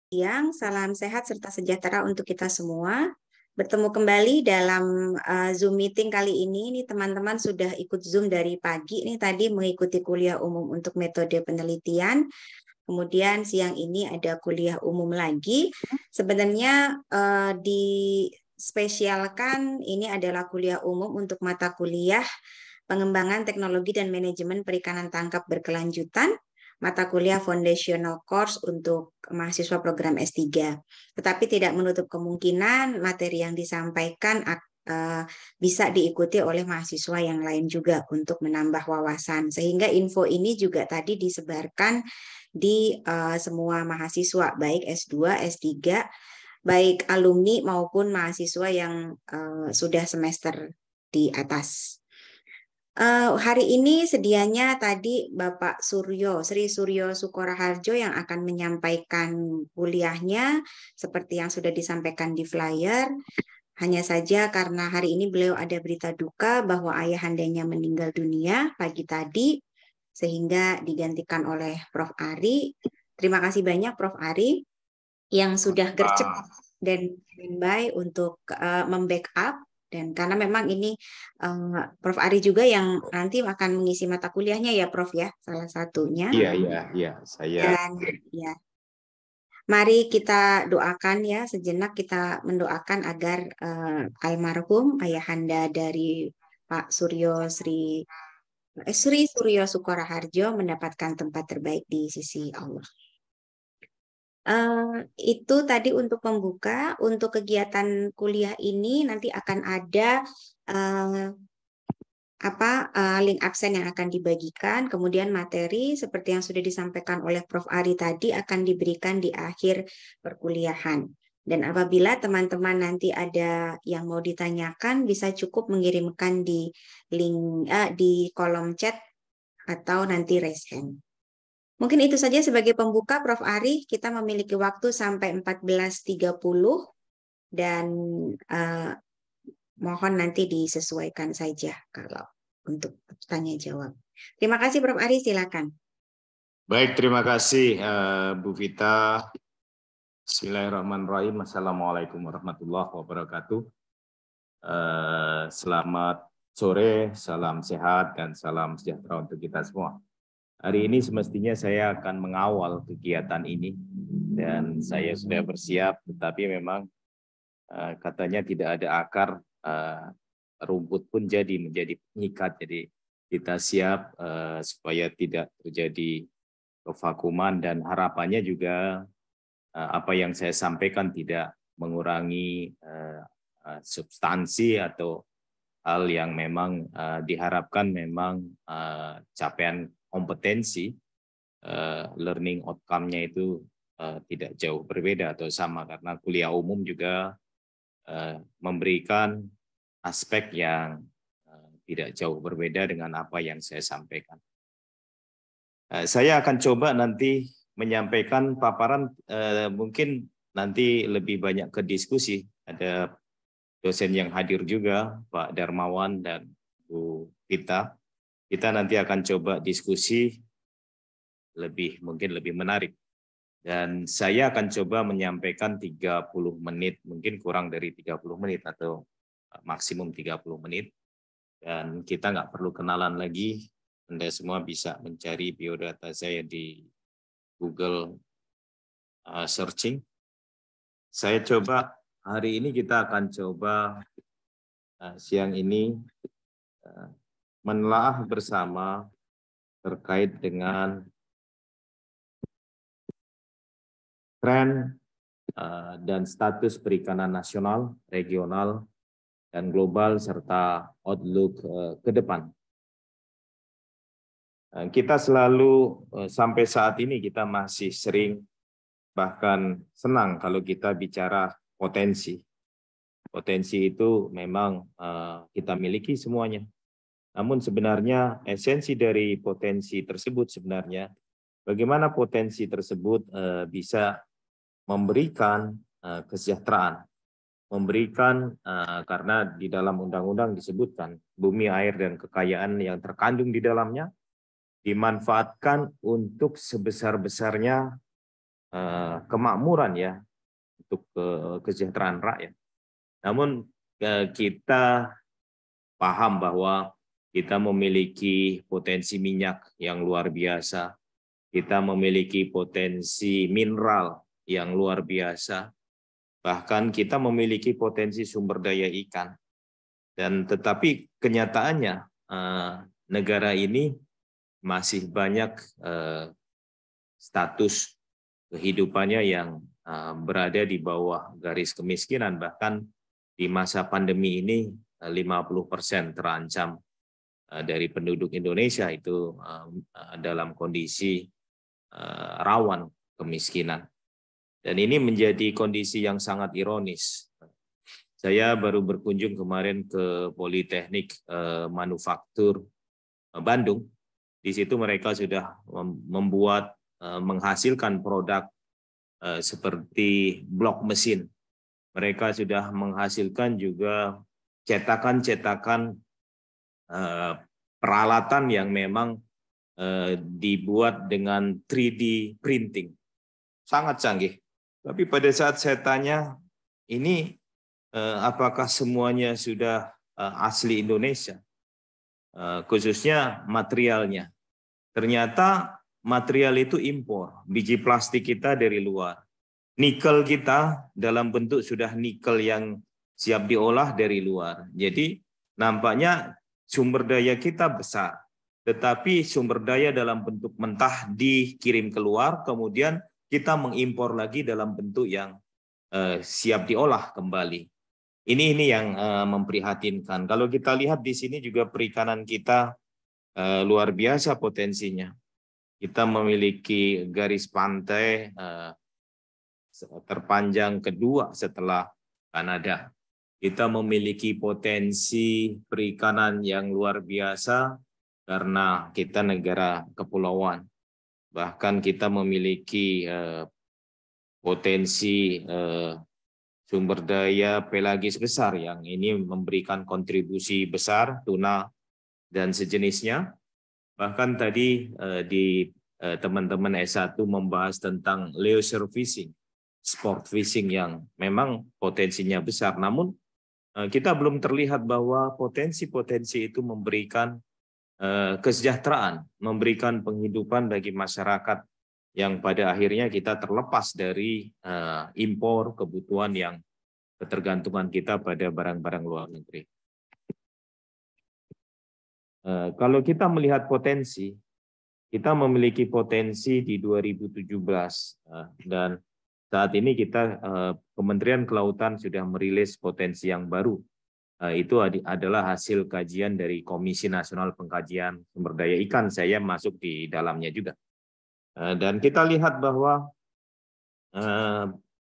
Siang, salam sehat serta sejahtera untuk kita semua. Bertemu kembali dalam Zoom meeting kali ini. Ini teman-teman sudah ikut Zoom dari pagi. Ini tadi mengikuti kuliah umum untuk metode penelitian. Kemudian siang ini ada kuliah umum lagi. Sebenarnya dispesialkan ini adalah kuliah umum untuk mata kuliah pengembangan teknologi dan manajemen perikanan tangkap berkelanjutan, mata kuliah foundational course untuk mahasiswa program S3. Tetapi tidak menutup kemungkinan materi yang disampaikan bisa diikuti oleh mahasiswa yang lain juga untuk menambah wawasan. Sehingga info ini juga tadi disebarkan di semua mahasiswa, baik S2, S3, baik alumni maupun mahasiswa yang sudah semester di atas. Hari ini sedianya tadi Bapak Sri Suryo Sukoraharjo yang akan menyampaikan kuliahnya seperti yang sudah disampaikan di flyer. Hanya saja karena hari ini beliau ada berita duka bahwa ayahandanya meninggal dunia pagi tadi, sehingga digantikan oleh Prof. Ari. Terima kasih banyak Prof. Ari yang sudah gercep dan standby untuk membackup. Dan karena memang ini Prof. Ari juga yang nanti akan mengisi mata kuliahnya ya Prof ya, salah satunya. Iya, saya. Dan ya, mari kita doakan ya, sejenak kita mendoakan agar almarhum ayahanda dari Pak Sri Suryo Sukoraharjo mendapatkan tempat terbaik di sisi Allah. Itu tadi untuk pembuka. Untuk kegiatan kuliah ini nanti akan ada link absen yang akan dibagikan, kemudian materi seperti yang sudah disampaikan oleh Prof. Ari tadi akan diberikan di akhir perkuliahan. Dan apabila teman-teman nanti ada yang mau ditanyakan, bisa cukup mengirimkan di link di kolom chat atau nanti raise hand. Mungkin itu saja sebagai pembuka, Prof. Ari. Kita memiliki waktu sampai 14.30 dan mohon nanti disesuaikan saja kalau untuk tanya jawab. Terima kasih, Prof. Ari. Silakan. Baik, terima kasih Bu Vita. Bismillahirrahmanirrahim. Assalamualaikum warahmatullahi wabarakatuh. Selamat sore, salam sehat dan salam sejahtera untuk kita semua. Hari ini semestinya saya akan mengawal kegiatan ini dan saya sudah bersiap, tetapi memang katanya tidak ada akar, rumput pun menjadi pengikat. Jadi kita siap supaya tidak terjadi kevakuman dan harapannya juga apa yang saya sampaikan tidak mengurangi substansi atau hal yang memang diharapkan memang capaian kompetensi learning outcome-nya itu tidak jauh berbeda atau sama, karena kuliah umum juga memberikan aspek yang tidak jauh berbeda dengan apa yang saya sampaikan. Saya akan coba nanti menyampaikan paparan, mungkin nanti lebih banyak ke diskusi. Ada dosen yang hadir juga, Pak Darmawan dan Bu Vita. Kita nanti akan coba diskusi mungkin lebih menarik. Dan saya akan coba menyampaikan 30 menit, mungkin kurang dari 30 menit atau maksimum 30 menit. Dan kita nggak perlu kenalan lagi, Anda semua bisa mencari biodata saya di Google searching. Saya coba, hari ini kita akan coba siang ini menelaah bersama terkait dengan tren dan status perikanan nasional, regional, dan global, serta outlook ke depan. Kita selalu, sampai saat ini kita masih sering, bahkan senang kalau kita bicara potensi. Potensi itu memang kita miliki semuanya. Namun sebenarnya esensi dari potensi tersebut sebenarnya, bagaimana potensi tersebut bisa memberikan kesejahteraan, memberikan karena di dalam undang-undang disebutkan bumi, air, dan kekayaan yang terkandung di dalamnya dimanfaatkan untuk sebesar-besarnya kemakmuran ya, untuk kesejahteraan rakyat. Namun kita paham bahwa kita memiliki potensi minyak yang luar biasa, kita memiliki potensi mineral yang luar biasa, bahkan kita memiliki potensi sumber daya ikan. Dan tetapi kenyataannya negara ini masih banyak status kehidupannya yang berada di bawah garis kemiskinan. Bahkan di masa pandemi ini 50% terancam dari penduduk Indonesia itu dalam kondisi rawan kemiskinan. Dan ini menjadi kondisi yang sangat ironis. Saya baru berkunjung kemarin ke Politeknik Manufaktur Bandung. Di situ mereka sudah membuat, menghasilkan produk seperti blok mesin. Mereka sudah menghasilkan juga cetakan-cetakan peralatan yang memang dibuat dengan 3D printing. Sangat canggih. Tapi pada saat saya tanya, ini apakah semuanya sudah asli Indonesia? Khususnya materialnya. Ternyata material itu impor. Biji plastik kita dari luar. Nikel kita dalam bentuk sudah nikel yang siap diolah dari luar. Jadi nampaknya sumber daya kita besar. Tetapi sumber daya dalam bentuk mentah dikirim keluar, kemudian kita mengimpor lagi dalam bentuk yang siap diolah kembali. Ini yang memprihatinkan. Kalau kita lihat di sini juga perikanan kita luar biasa potensinya. Kita memiliki garis pantai terpanjang kedua setelah Kanada. Kita memiliki potensi perikanan yang luar biasa karena kita negara kepulauan. Bahkan kita memiliki potensi sumber daya pelagis besar yang ini memberikan kontribusi besar, tuna dan sejenisnya. Bahkan tadi di teman-teman S1 membahas tentang leisure fishing, sport fishing yang memang potensinya besar. Namun kita belum terlihat bahwa potensi-potensi itu memberikan kesejahteraan, memberikan penghidupan bagi masyarakat yang pada akhirnya kita terlepas dari impor kebutuhan yang ketergantungan kita pada barang-barang luar negeri. Kalau kita melihat potensi, kita memiliki potensi di 2017 dan saat ini kita Kementerian Kelautan sudah merilis potensi yang baru. Itu adalah hasil kajian dari Komisi Nasional Pengkajian Sumber Daya Ikan. Saya masuk di dalamnya juga. Dan kita lihat bahwa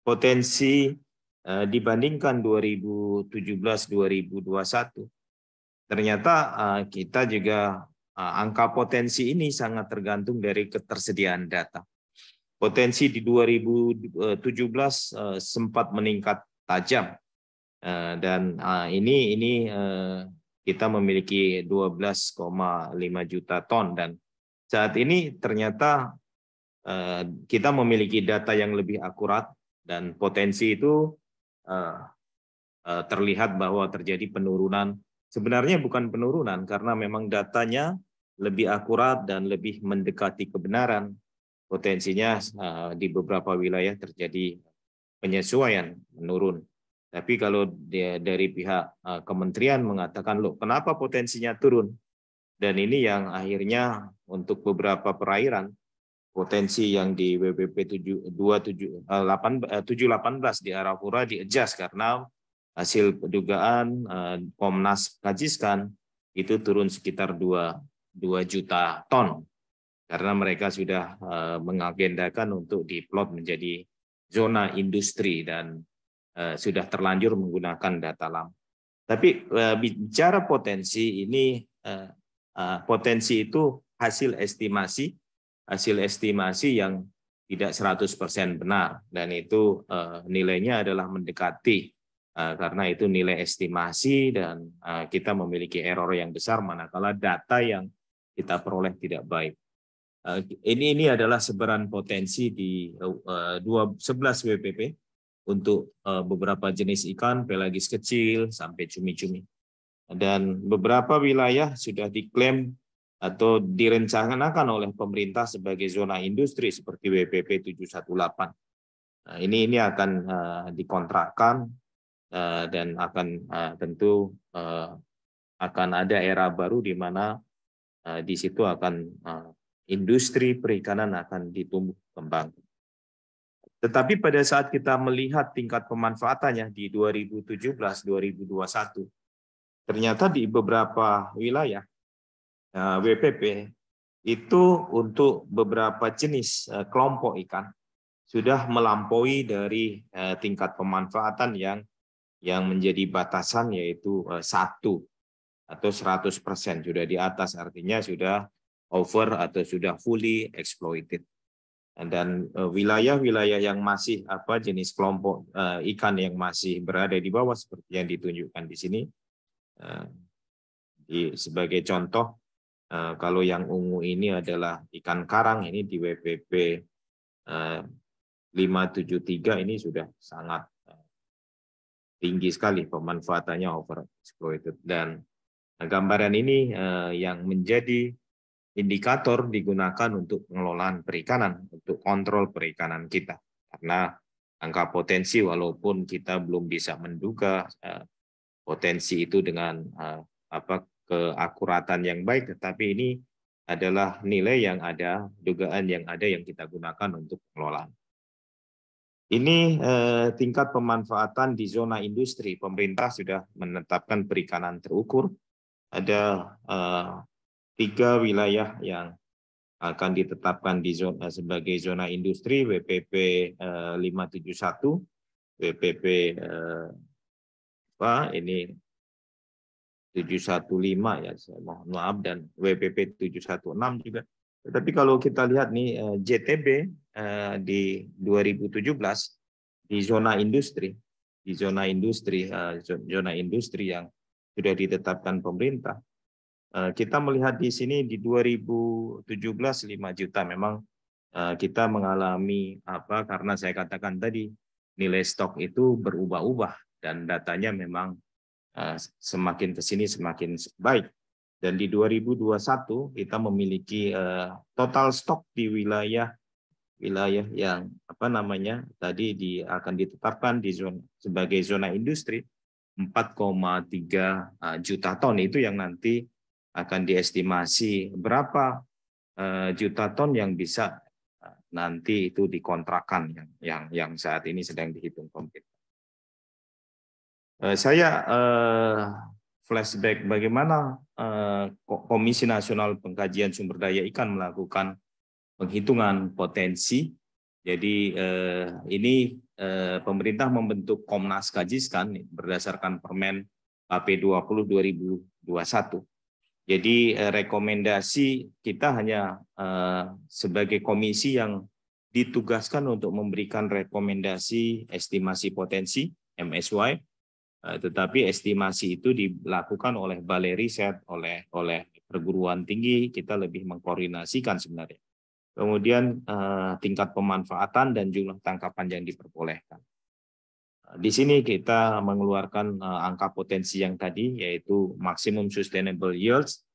potensi dibandingkan 2017-2021, ternyata kita juga angka potensi ini sangat tergantung dari ketersediaan data. Potensi di 2017 sempat meningkat tajam dan ini kita memiliki 12,5 juta ton dan saat ini ternyata kita memiliki data yang lebih akurat dan potensi itu terlihat bahwa terjadi penurunan. Sebenarnya bukan penurunan karena memang datanya lebih akurat dan lebih mendekati kebenaran. Potensinya di beberapa wilayah terjadi penyesuaian menurun. Tapi kalau dari pihak kementerian mengatakan, loh kenapa potensinya turun? Dan ini yang akhirnya untuk beberapa perairan, potensi yang di WPP 718 di Arafura di-adjust karena hasil pendugaan Komnas Kajiskan itu turun sekitar 2 juta ton. Karena mereka sudah mengagendakan untuk diplot menjadi zona industri dan sudah terlanjur menggunakan data lama. Tapi bicara potensi ini, potensi itu hasil estimasi yang tidak 100% benar dan itu nilainya adalah mendekati karena itu nilai estimasi dan kita memiliki error yang besar manakala data yang kita peroleh tidak baik. Ini adalah sebaran potensi di 11 WPP untuk beberapa jenis ikan pelagis kecil sampai cumi-cumi. Dan beberapa wilayah sudah diklaim atau direncanakan oleh pemerintah sebagai zona industri seperti WPP 718. Nah, ini akan dikontrakkan dan akan tentu akan ada era baru di mana di situ akan industri perikanan akan ditumbuh kembang. Tetapi pada saat kita melihat tingkat pemanfaatannya di 2017-2021, ternyata di beberapa wilayah WPP itu untuk beberapa jenis kelompok ikan sudah melampaui dari tingkat pemanfaatan yang menjadi batasan, yaitu 1 atau 100%, sudah di atas, artinya sudah over atau sudah fully exploited. Dan wilayah-wilayah yang masih jenis kelompok ikan yang masih berada di bawah seperti yang ditunjukkan di sini, sebagai contoh, kalau yang ungu ini adalah ikan karang, ini di WPP 573 ini sudah sangat tinggi sekali pemanfaatannya, over exploited. Dan gambaran ini yang menjadi indikator digunakan untuk pengelolaan perikanan, untuk kontrol perikanan kita. Karena angka potensi, walaupun kita belum bisa menduga potensi itu dengan keakuratan yang baik, tetapi ini adalah nilai yang ada, dugaan yang ada yang kita gunakan untuk pengelolaan. Ini tingkat pemanfaatan di zona industri. Pemerintah sudah menetapkan perikanan terukur. Ada 3 wilayah yang akan ditetapkan di zona sebagai zona industri, WPP 571, WPP ini 715 ya, saya mohon maaf, dan WPP 716 juga. Tetapi kalau kita lihat nih JTB di 2017 di zona industri, zona industri yang sudah ditetapkan pemerintah, kita melihat di sini di 2017 5 juta. Memang kita mengalami karena saya katakan tadi nilai stok itu berubah-ubah dan datanya memang semakin ke sini semakin baik. Dan di 2021 kita memiliki total stok di wilayah yang tadi akan ditetapkan di sebagai zona industri 4,3 juta ton. Itu yang nanti akan diestimasi berapa juta ton yang bisa nanti itu dikontrakkan yang saat ini sedang dihitung pemerintah. Saya flashback bagaimana Komisi Nasional Pengkajian Sumber Daya Ikan melakukan penghitungan potensi. Jadi ini pemerintah membentuk Komnas Kajiskan berdasarkan Permen KP 20 2021. Jadi rekomendasi kita hanya sebagai komisi yang ditugaskan untuk memberikan rekomendasi estimasi potensi MSY. Tetapi estimasi itu dilakukan oleh balai riset, oleh perguruan tinggi. Kita lebih mengkoordinasikan sebenarnya. Kemudian tingkat pemanfaatan dan jumlah tangkapan yang diperbolehkan. Di sini kita mengeluarkan angka potensi yang tadi, yaitu maximum sustainable yields,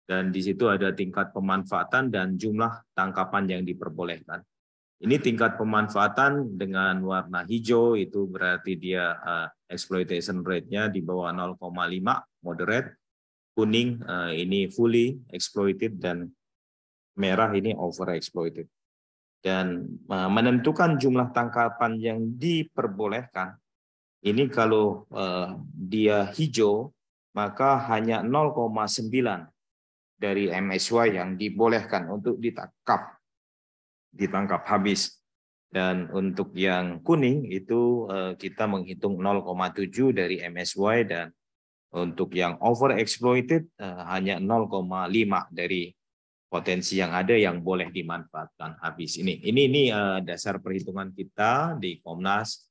dan di situ ada tingkat pemanfaatan dan jumlah tangkapan yang diperbolehkan. Ini tingkat pemanfaatan dengan warna hijau, itu berarti dia exploitation rate-nya di bawah 0,5, moderate. Kuning ini fully exploited, dan merah ini over exploited. Dan menentukan jumlah tangkapan yang diperbolehkan, ini kalau dia hijau, maka hanya 0,9 dari MSY yang dibolehkan untuk ditangkap habis. Dan untuk yang kuning itu kita menghitung 0,7 dari MSY, dan untuk yang over exploited hanya 0,5 dari potensi yang ada yang boleh dimanfaatkan habis. Ini dasar perhitungan kita di Komnas.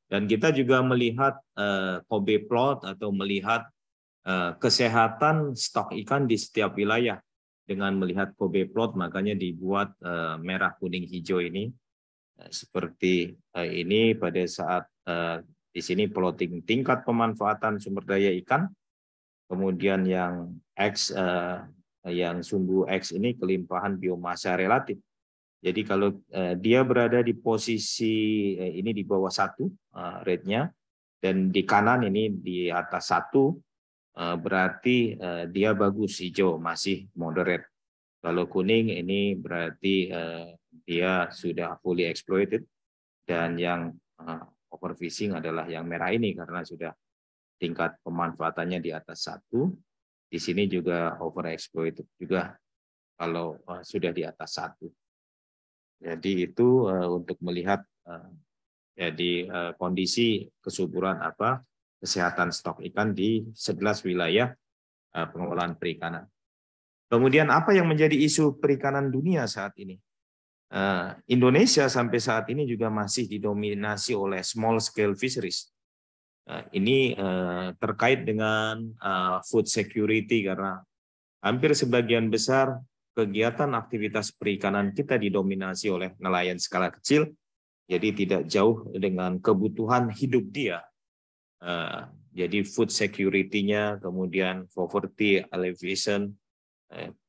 Dan kita juga melihat Kobe plot atau melihat kesehatan stok ikan di setiap wilayah. dengan melihat Kobe plot, makanya dibuat merah, kuning, hijau ini. Seperti ini pada saat di sini plotting tingkat pemanfaatan sumber daya ikan. Kemudian yang X, yang sumbu X ini kelimpahan biomasa relatif. Jadi kalau dia berada di posisi ini di bawah 1 rate-nya, dan di kanan ini di atas 1, berarti dia bagus, hijau masih moderate. Kalau kuning ini berarti dia sudah fully exploited, dan yang overfishing adalah yang merah ini karena sudah tingkat pemanfaatannya di atas 1. Di sini juga overexploited juga kalau sudah di atas 1. Jadi itu untuk melihat jadi kondisi kesuburan kesehatan stok ikan di 11 wilayah pengelolaan perikanan. Kemudian apa yang menjadi isu perikanan dunia saat ini? Indonesia sampai saat ini juga masih didominasi oleh small scale fisheries. Ini terkait dengan food security karena hampir sebagian besar kegiatan aktivitas perikanan kita didominasi oleh nelayan skala kecil, jadi tidak jauh dengan kebutuhan hidup dia. Jadi food security-nya, kemudian poverty alleviation,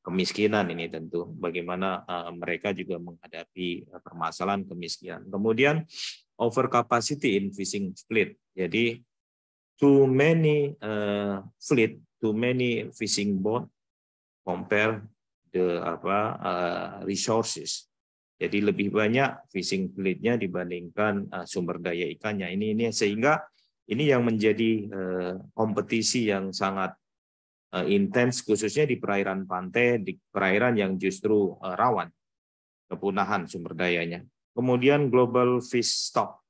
kemiskinan ini tentu bagaimana mereka juga menghadapi permasalahan kemiskinan. Kemudian overcapacity in fishing fleet. Jadi too many fleet, too many fishing boat compare the resources. Jadi lebih banyak fishing fleet-nya dibandingkan sumber daya ikannya. Ini sehingga ini yang menjadi kompetisi yang sangat intens, khususnya di perairan pantai, di perairan yang justru rawan kepunahan sumber dayanya. Kemudian global fish stock,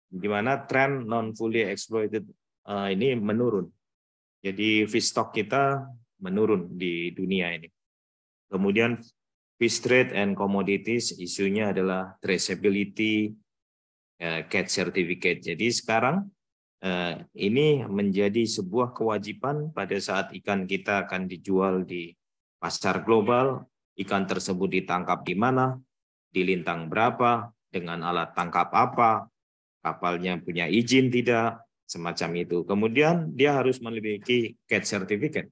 di mana tren non fully exploited ini menurun. Jadi fish stock kita menurun di dunia ini. Kemudian fish trade and commodities, isunya adalah traceability, catch certificate. Jadi sekarang ini menjadi sebuah kewajiban pada saat ikan kita akan dijual di pasar global, ikan tersebut ditangkap di mana, di lintang berapa, dengan alat tangkap apa, kapalnya punya izin tidak, semacam itu. Kemudian dia harus memiliki catch certificate.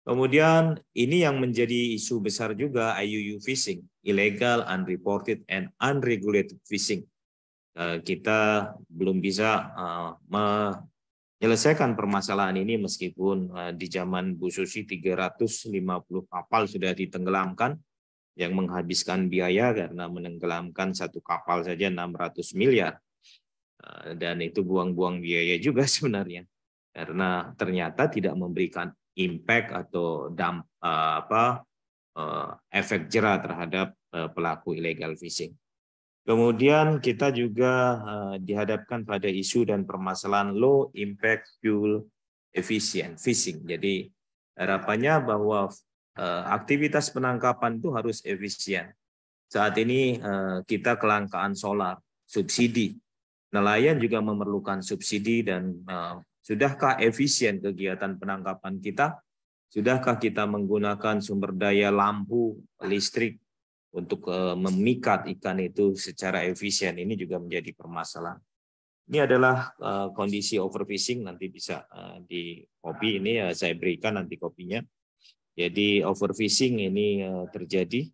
Kemudian ini yang menjadi isu besar juga, IUU fishing, illegal, unreported, and unregulated fishing. Kita belum bisa menyelesaikan permasalahan ini meskipun di zaman Bu Susi 350 kapal sudah ditenggelamkan yang menghabiskan biaya karena menenggelamkan satu kapal saja 600 miliar. Dan itu buang-buang biaya juga sebenarnya karena ternyata tidak memberikan impact atau efek jera terhadap pelaku illegal fishing. Kemudian kita juga dihadapkan pada isu dan permasalahan low impact fuel efficient fishing. Jadi harapannya bahwa aktivitas penangkapan itu harus efisien. Saat ini kita kelangkaan solar, subsidi. Nelayan juga memerlukan subsidi dan sudahkah efisien kegiatan penangkapan kita? Sudahkah kita menggunakan sumber daya lampu, listrik untuk memikat ikan itu secara efisien? Ini juga menjadi permasalahan. Ini adalah kondisi overfishing, nanti bisa di copy ini saya berikan nanti kopinya. Jadi overfishing ini terjadi.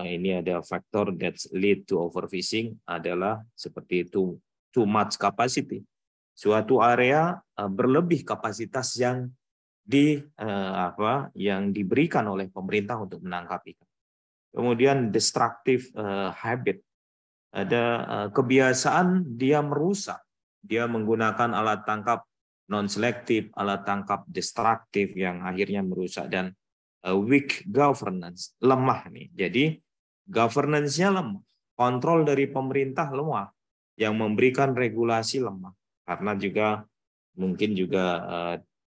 Ini ada faktor that lead to overfishing adalah seperti itu, too much capacity. Suatu area berlebih kapasitas yang diberikan oleh pemerintah untuk menangkap ikan. Kemudian destructive habit, ada kebiasaan dia merusak, dia menggunakan alat tangkap non selektif, alat tangkap destruktif yang akhirnya merusak, dan weak governance, lemah nih. Jadi governance-nya lemah, kontrol dari pemerintah lemah, yang memberikan regulasi lemah, karena juga mungkin juga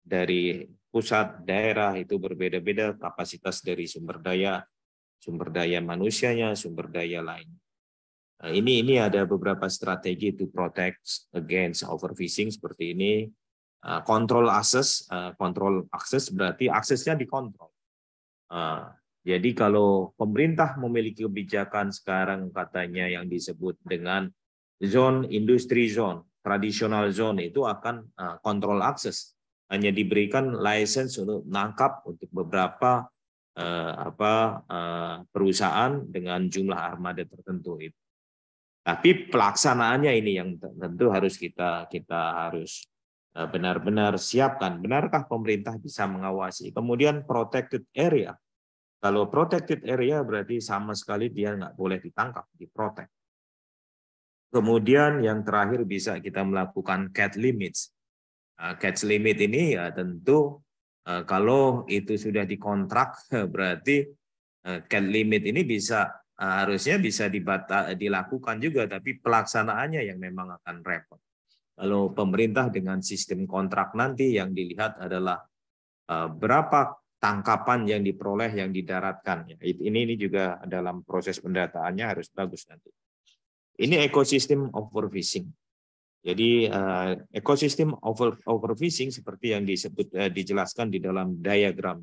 dari pusat daerah itu berbeda-beda kapasitas dari sumber daya manusianya, sumber daya lain. Ini ada beberapa strategi to protect against overfishing seperti ini. Kontrol akses berarti aksesnya dikontrol. Jadi kalau pemerintah memiliki kebijakan sekarang katanya yang disebut dengan industri zone, traditional zone itu akan kontrol akses. Hanya diberikan license untuk menangkap untuk beberapa perusahaan dengan jumlah armada tertentu itu. Tapi pelaksanaannya ini yang tentu harus kita harus benar-benar siapkan. Benarkah pemerintah bisa mengawasi? Kemudian protected area. Kalau protected area berarti sama sekali dia nggak boleh ditangkap, diprotek. Kemudian yang terakhir bisa kita melakukan catch limits. Catch limit ini ya tentu kalau itu sudah dikontrak berarti catch limit ini bisa harusnya bisa dilakukan juga, tapi pelaksanaannya yang memang akan repot. Kalau pemerintah dengan sistem kontrak nanti yang dilihat adalah berapa tangkapan yang diperoleh yang didaratkan. Ini juga dalam proses pendataannya harus bagus nanti. Ini ekosistem overfishing. Jadi ekosistem overfishing seperti yang dijelaskan di dalam diagram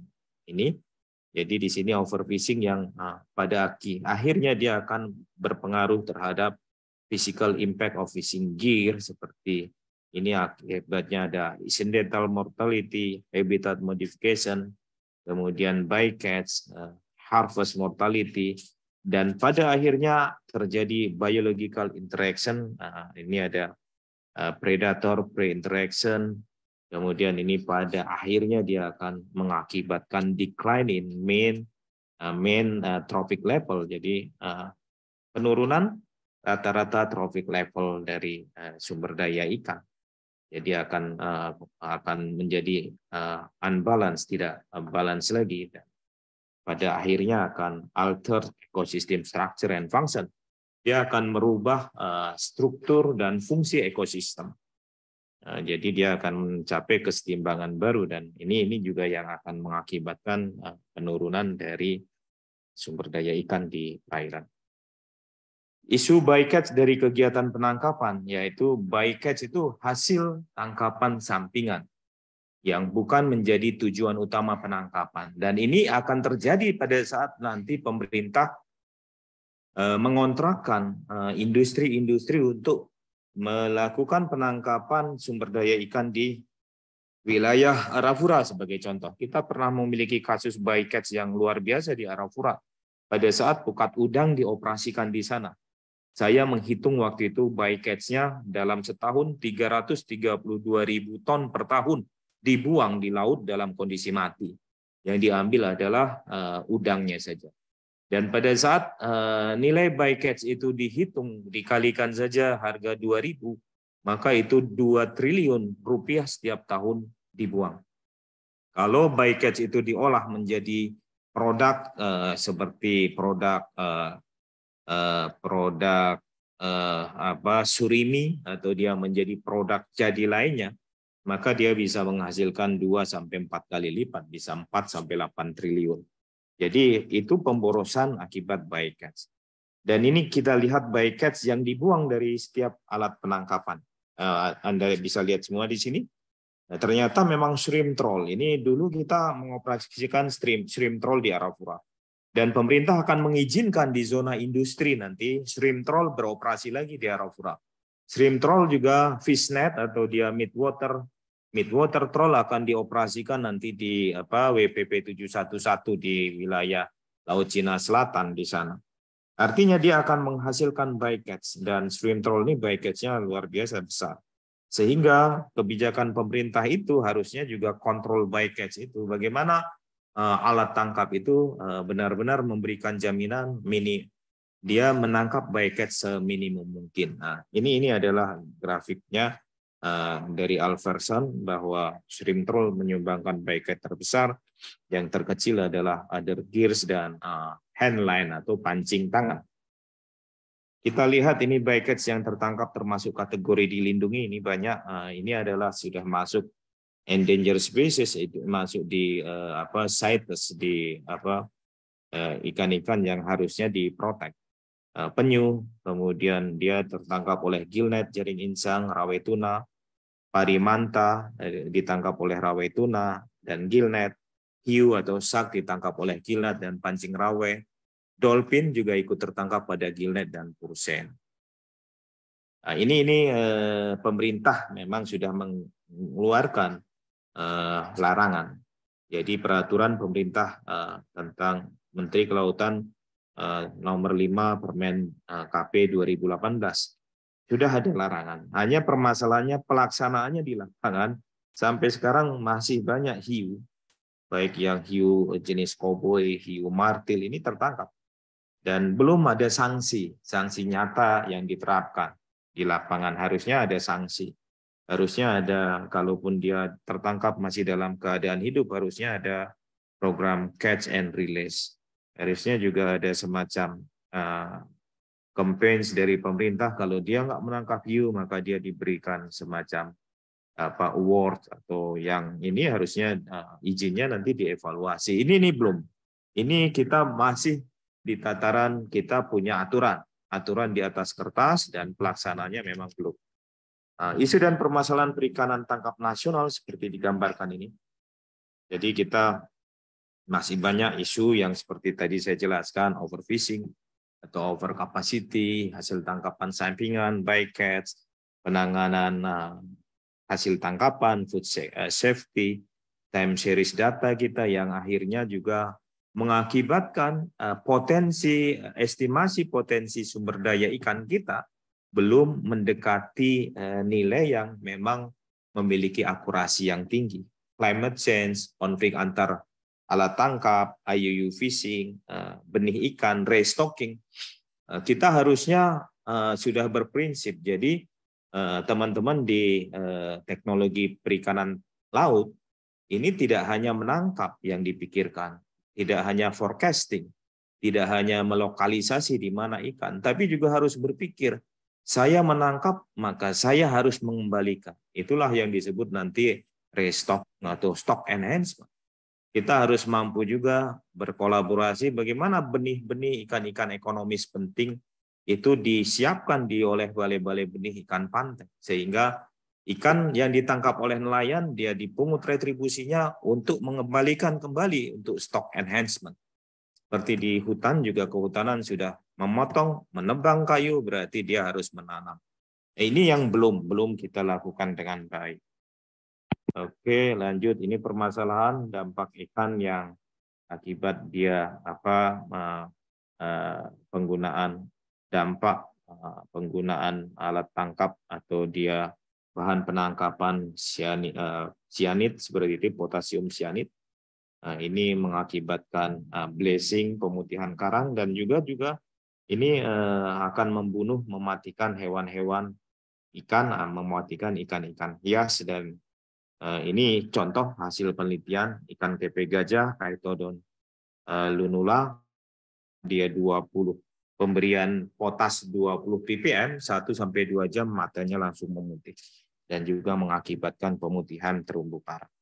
ini. Jadi di sini overfishing yang pada akhirnya dia akan berpengaruh terhadap physical impact of fishing gear, seperti ini akibatnya ada incidental mortality, habitat modification, kemudian bycatch, harvest mortality, dan pada akhirnya terjadi biological interaction. Ini ada predator-prey interaction. Kemudian ini pada akhirnya dia akan mengakibatkan decline in main trophic level. Jadi penurunan rata-rata trophic level dari sumber daya ikan. Jadi akan menjadi unbalance, tidak balance lagi. Dan pada akhirnya akan alter ecosystem structure and function. Dia akan merubah struktur dan fungsi ekosistem. Jadi dia akan mencapai kesetimbangan baru, dan ini juga yang akan mengakibatkan penurunan dari sumber daya ikan di perairan. Isu bycatch dari kegiatan penangkapan, yaitu bycatch itu hasil tangkapan sampingan yang bukan menjadi tujuan utama penangkapan. Dan ini akan terjadi pada saat nanti pemerintah mengontrakkan industri-industri untuk melakukan penangkapan sumber daya ikan di wilayah Arafura sebagai contoh. Kita pernah memiliki kasus bycatch yang luar biasa di Arafura pada saat pukat udang dioperasikan di sana. Saya menghitung waktu itu bycatch-nya dalam setahun 332.000 ton per tahun dibuang di laut dalam kondisi mati. Yang diambil adalah udangnya saja. Dan pada saat nilai bycatch itu dihitung, dikalikan saja harga 2.000, maka itu 2 triliun rupiah setiap tahun dibuang. Kalau bycatch itu diolah menjadi produk seperti produk surimi, atau dia menjadi produk jadi lainnya, maka dia bisa menghasilkan 2-4 kali lipat, bisa 4-8 triliun. Jadi itu pemborosan akibat bycatch. Dan ini kita lihat bycatch yang dibuang dari setiap alat penangkapan. Anda bisa lihat semua di sini. Nah, ternyata memang shrimp troll. Ini dulu kita mengoperasikan shrimp troll di Arafura. Dan pemerintah akan mengizinkan di zona industri nanti shrimp troll beroperasi lagi di Arafura. Shrimp troll juga fishnet atau dia midwater troll akan dioperasikan nanti di WPP 711 di wilayah Laut Cina Selatan di sana. Artinya dia akan menghasilkan bycatch, dan shrimp troll ini bycatch-nya luar biasa besar. Sehingga kebijakan pemerintah itu harusnya juga kontrol bycatch itu. Bagaimana alat tangkap itu benar-benar memberikan jaminan dia menangkap bycatch seminimum mungkin. Nah, ini adalah grafiknya dari Alverson, bahwa shrimp troll menyumbangkan bycatch terbesar, yang terkecil adalah other gears dan handline atau pancing tangan. Kita lihat ini bycatch yang tertangkap termasuk kategori dilindungi, ini banyak. Ini adalah sudah masuk endangered species, itu masuk di CITES, di ikan-ikan yang harusnya diprotek. Penyu, kemudian dia tertangkap oleh gillnet, jaring insang, rawai tuna, parimanta ditangkap oleh rawai tuna dan gillnet, hiu atau shark ditangkap oleh gillnet dan pancing rawe. Dolphin juga ikut tertangkap pada gillnet dan pursen. Nah, ini pemerintah memang sudah mengeluarkan larangan. Jadi peraturan pemerintah tentang Menteri Kelautan nomor 5 Permen KP 2018 sudah ada larangan. Hanya permasalahannya pelaksanaannya di lapangan sampai sekarang masih banyak hiu, baik yang hiu jenis koboi, hiu martil ini tertangkap. Dan belum ada sanksi nyata yang diterapkan di lapangan. Harusnya ada sanksi. Harusnya ada, kalaupun dia tertangkap masih dalam keadaan hidup, harusnya ada program catch and release. Harusnya juga ada semacam campaigns dari pemerintah, kalau dia nggak menangkap hiu, maka dia diberikan semacam award atau yang ini harusnya izinnya nanti dievaluasi. Ini belum. Ini kita masih di tataran kita punya aturan di atas kertas dan pelaksananya memang belum. Isu dan permasalahan perikanan tangkap nasional seperti digambarkan ini. Jadi kita masih banyak isu yang seperti tadi saya jelaskan, overfishing atau over capacity, hasil tangkapan sampingan, bycatch, penanganan hasil tangkapan, food safety, time series data kita yang akhirnya juga mengakibatkan estimasi potensi sumber daya ikan kita belum mendekati nilai yang memang memiliki akurasi yang tinggi. Climate change, konflik antar alat tangkap, IUU fishing, benih ikan, restocking, kita harusnya sudah berprinsip. Jadi teman-teman di teknologi perikanan laut ini tidak hanya menangkap yang dipikirkan, tidak hanya forecasting, tidak hanya melokalisasi di mana ikan, tapi juga harus berpikir, saya menangkap maka saya harus mengembalikan. Itulah yang disebut nanti restock atau stock enhancement. Kita harus mampu juga berkolaborasi bagaimana benih-benih ikan-ikan ekonomis penting itu disiapkan oleh balai-balai benih ikan pantai. Sehingga ikan yang ditangkap oleh nelayan, dia dipungut retribusinya untuk mengembalikan kembali untuk stock enhancement. Seperti di hutan juga kehutanan sudah memotong, menebang kayu, berarti dia harus menanam. Ini yang belum kita lakukan dengan baik. Oke, lanjut. Ini permasalahan dampak ikan yang akibat dia penggunaan alat tangkap atau dia bahan penangkapan cyanid seperti itu, potasium cyanid. Ini mengakibatkan bleaching, pemutihan karang, dan juga ini akan mematikan hewan-hewan ikan, mematikan ikan-ikan hias. Dan ini contoh hasil penelitian ikan kepe gajah, Chaetodon lunula, dia 20 pemberian potas 20 ppm 1-2 jam matanya langsung memutih dan juga mengakibatkan pemutihan terumbu karang.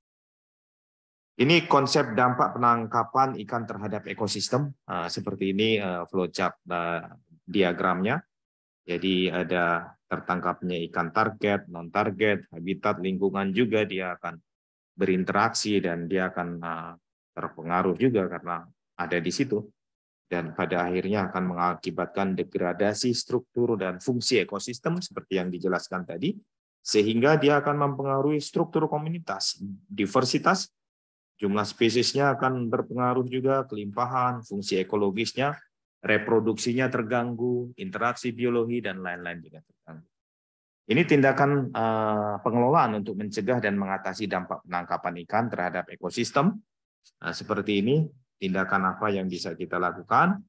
Ini konsep dampak penangkapan ikan terhadap ekosistem. Seperti ini flowchart diagramnya. Jadi ada tertangkapnya ikan target, non-target, habitat, lingkungan juga dia akan berinteraksi dan dia akan terpengaruh juga karena ada di situ. Dan pada akhirnya akan mengakibatkan degradasi struktur dan fungsi ekosistem seperti yang dijelaskan tadi, sehingga dia akan mempengaruhi struktur komunitas, diversitas, jumlah spesiesnya akan berpengaruh juga, kelimpahan, fungsi ekologisnya, reproduksinya terganggu, interaksi biologi, dan lain-lain juga terganggu. Ini tindakan pengelolaan untuk mencegah dan mengatasi dampak penangkapan ikan terhadap ekosistem. Seperti ini, tindakan apa yang bisa kita lakukan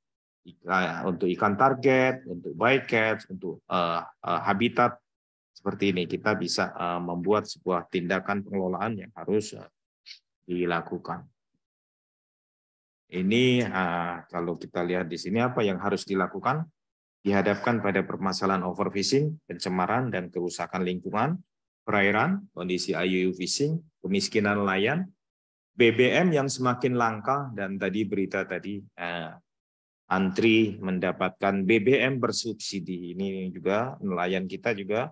untuk ikan target, untuk bycatch, untuk habitat. Seperti ini, kita bisa membuat sebuah tindakan pengelolaan yang harus dilakukan. Ini kalau kita lihat di sini apa yang harus dilakukan, dihadapkan pada permasalahan overfishing, pencemaran dan kerusakan lingkungan, perairan, kondisi IUU fishing, kemiskinan nelayan, BBM yang semakin langka, dan tadi berita tadi antri mendapatkan BBM bersubsidi. Ini juga nelayan kita juga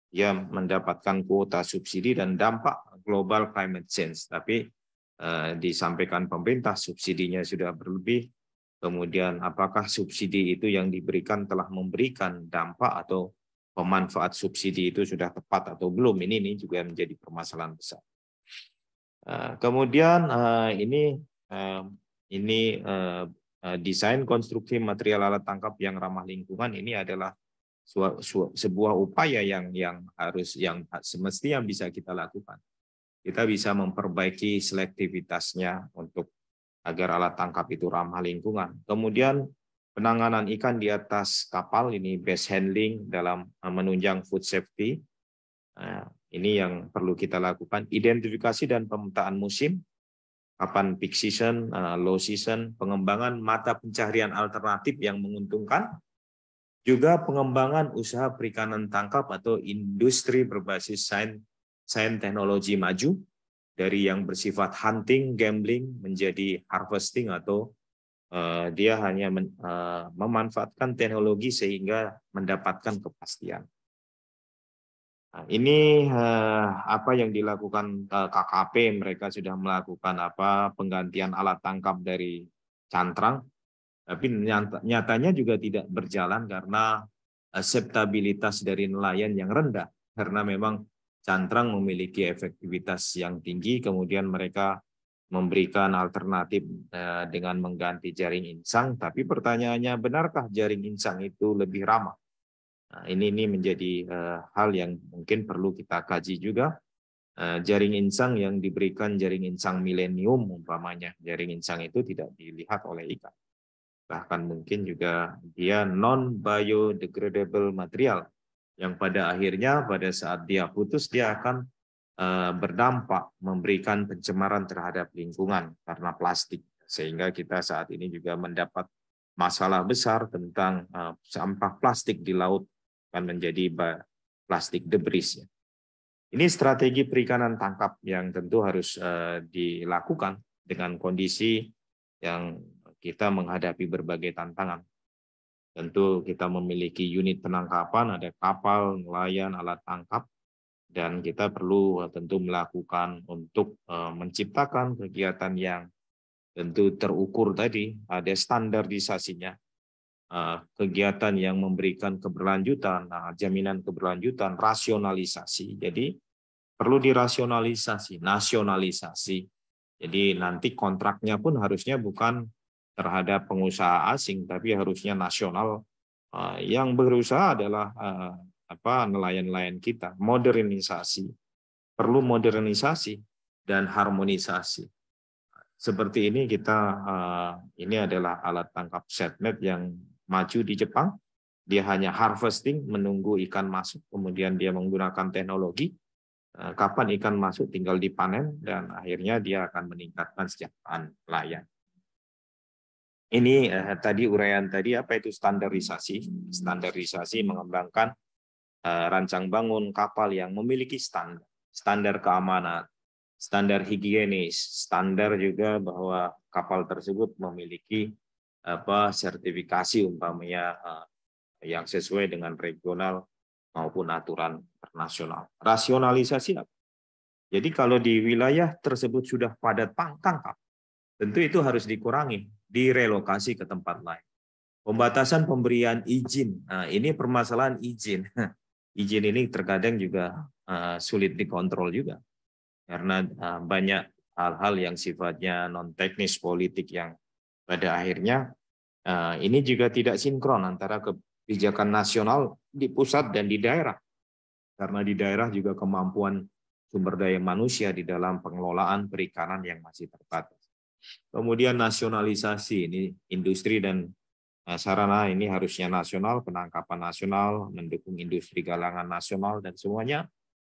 ya mendapatkan kuota subsidi dan dampak global climate change. Tapi disampaikan pemerintah subsidinya sudah berlebih, kemudian apakah subsidi itu yang diberikan telah memberikan dampak atau pemanfaat subsidi itu sudah tepat atau belum, ini juga menjadi permasalahan besar. Kemudian desain konstruksi material alat tangkap yang ramah lingkungan ini adalah sebuah upaya yang semestinya bisa kita lakukan. Kita bisa memperbaiki selektivitasnya untuk agar alat tangkap itu ramah lingkungan. Kemudian penanganan ikan di atas kapal ini best handling dalam menunjang food safety. Ini yang perlu kita lakukan. Identifikasi dan pemetaan musim, kapan peak season, low season, pengembangan mata pencaharian alternatif yang menguntungkan, juga pengembangan usaha perikanan tangkap atau industri berbasis sains teknologi maju, dari yang bersifat hunting, gambling, menjadi harvesting atau dia hanya memanfaatkan teknologi sehingga mendapatkan kepastian. Nah, ini apa yang dilakukan KKP, mereka sudah melakukan penggantian alat tangkap dari cantrang, tapi nyatanya juga tidak berjalan karena akseptabilitas dari nelayan yang rendah, karena memang cantrang memiliki efektivitas yang tinggi, kemudian mereka memberikan alternatif dengan mengganti jaring insang, tapi pertanyaannya, benarkah jaring insang itu lebih ramah? Nah, ini menjadi hal yang mungkin perlu kita kaji juga. Jaring insang yang diberikan jaring insang milenium umpamanya, jaring insang itu tidak dilihat oleh ikan. Bahkan mungkin juga dia non-biodegradable material, yang pada akhirnya pada saat dia putus dia akan berdampak memberikan pencemaran terhadap lingkungan karena plastik. Sehingga kita saat ini juga mendapat masalah besar tentang sampah plastik di laut akan menjadi plastik debris. Ini strategi perikanan tangkap yang tentu harus dilakukan dengan kondisi yang kita menghadapi berbagai tantangan. Tentu kita memiliki unit penangkapan, ada kapal, nelayan, alat tangkap, dan kita perlu tentu melakukan untuk menciptakan kegiatan yang tentu terukur tadi, ada standarisasinya. Kegiatan yang memberikan keberlanjutan, jaminan keberlanjutan, rasionalisasi. Jadi perlu dirasionalisasi, nasionalisasi. Jadi nanti kontraknya pun harusnya bukan terhadap pengusaha asing, tapi harusnya nasional. Yang berusaha adalah nelayan-nelayan kita. Modernisasi, perlu modernisasi dan harmonisasi. Seperti ini ini adalah alat tangkap setnet yang maju di Jepang. Dia hanya harvesting, menunggu ikan masuk, kemudian dia menggunakan teknologi. Kapan ikan masuk tinggal dipanen, dan akhirnya dia akan meningkatkan kesejahteraan nelayan. Ini tadi uraian tadi, apa itu standarisasi? Standarisasi mengembangkan rancang bangun kapal yang memiliki standar keamanan, standar higienis, standar juga bahwa kapal tersebut memiliki sertifikasi umpamanya yang sesuai dengan regional maupun aturan internasional. Rasionalisasi apa? Jadi kalau di wilayah tersebut sudah padat tangkap, tentu itu harus dikurangi, direlokasi ke tempat lain. Pembatasan pemberian izin, nah ini permasalahan izin. Izin ini terkadang juga sulit dikontrol juga, karena banyak hal-hal yang sifatnya non-teknis politik yang pada akhirnya ini juga tidak sinkron antara kebijakan nasional di pusat dan di daerah. Karena di daerah juga kemampuan sumber daya manusia di dalam pengelolaan perikanan yang masih terbatas. Kemudian nasionalisasi, ini industri dan sarana ini harusnya nasional, penangkapan nasional, mendukung industri galangan nasional, dan semuanya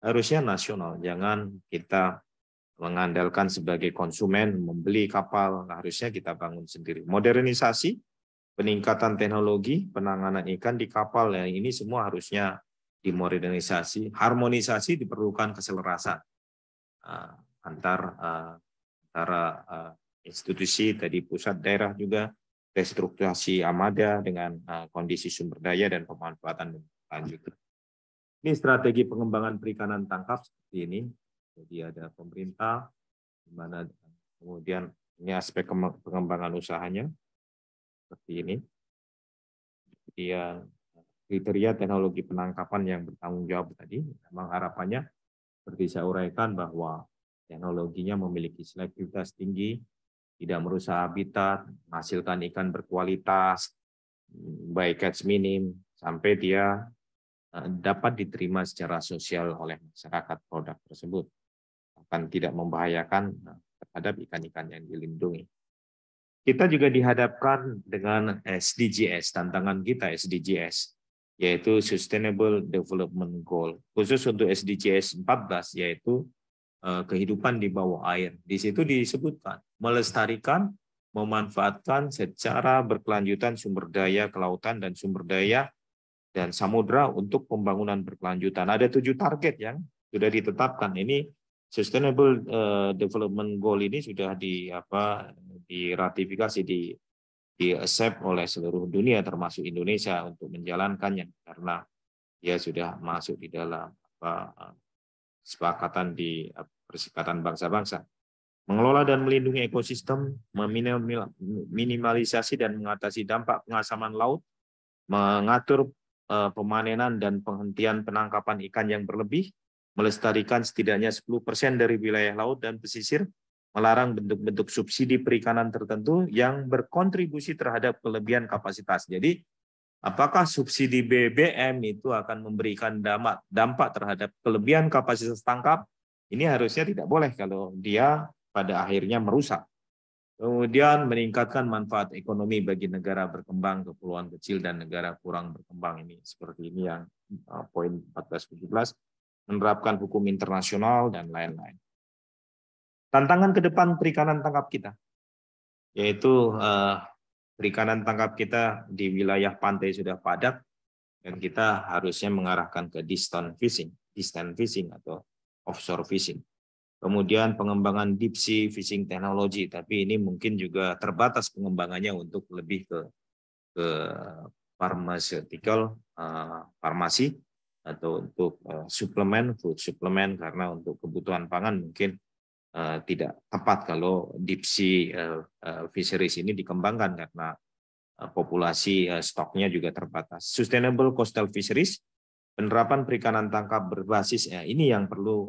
harusnya nasional. Jangan kita mengandalkan sebagai konsumen membeli kapal, harusnya kita bangun sendiri. Modernisasi, peningkatan teknologi, penanganan ikan di kapal, yang ini semua harusnya dimodernisasi. Harmonisasi, diperlukan keselarasan antara institusi tadi pusat daerah, juga restrukturasi armada dengan kondisi sumber daya dan pemanfaatan lanjut. Ini strategi pengembangan perikanan tangkap seperti ini. Jadi ada pemerintah, di mana Kemudian ini aspek pengembangan usahanya seperti ini. Kemudian kriteria teknologi penangkapan yang bertanggung jawab tadi, memang harapannya seperti saya uraikan bahwa teknologinya memiliki selektivitas tinggi, tidak merusak habitat, menghasilkan ikan berkualitas, by catch minim, sampai dia dapat diterima secara sosial oleh masyarakat produk tersebut, akan tidak membahayakan terhadap ikan-ikan yang dilindungi. Kita juga dihadapkan dengan SDGs, tantangan kita SDGs, yaitu Sustainable Development Goal. Khusus untuk SDGs 14, yaitu kehidupan di bawah air. Di situ disebutkan, melestarikan, memanfaatkan secara berkelanjutan sumber daya kelautan dan sumber daya dan samudra untuk pembangunan berkelanjutan. Ada 7 target yang sudah ditetapkan. Ini Sustainable Development Goal ini sudah diratifikasi, di-accept oleh seluruh dunia termasuk Indonesia untuk menjalankannya karena dia sudah masuk di dalam kesepakatan di Perserikatan Bangsa-Bangsa. Mengelola dan melindungi ekosistem, meminimalisasi dan mengatasi dampak pengasaman laut, mengatur pemanenan dan penghentian penangkapan ikan yang berlebih, melestarikan setidaknya 10% dari wilayah laut dan pesisir, melarang bentuk-bentuk subsidi perikanan tertentu yang berkontribusi terhadap kelebihan kapasitas. Jadi, apakah subsidi BBM itu akan memberikan dampak terhadap kelebihan kapasitas tangkap? Ini harusnya tidak boleh kalau dia pada akhirnya merusak. Kemudian meningkatkan manfaat ekonomi bagi negara berkembang, kepulauan kecil, dan negara kurang berkembang. Ini seperti ini yang poin 14-17, menerapkan hukum internasional, dan lain-lain. Tantangan ke depan perikanan tangkap kita, yaitu perikanan tangkap kita di wilayah pantai sudah padat, dan kita harusnya mengarahkan ke distant fishing atau offshore fishing. Kemudian pengembangan deep sea fishing technology, tapi ini mungkin juga terbatas pengembangannya untuk lebih ke pharmaceutical, farmasi, atau untuk suplemen, food suplemen, karena untuk kebutuhan pangan mungkin tidak tepat kalau deep sea fisheries ini dikembangkan karena populasi stoknya juga terbatas. Sustainable coastal fisheries, penerapan perikanan tangkap berbasis, ini yang perlu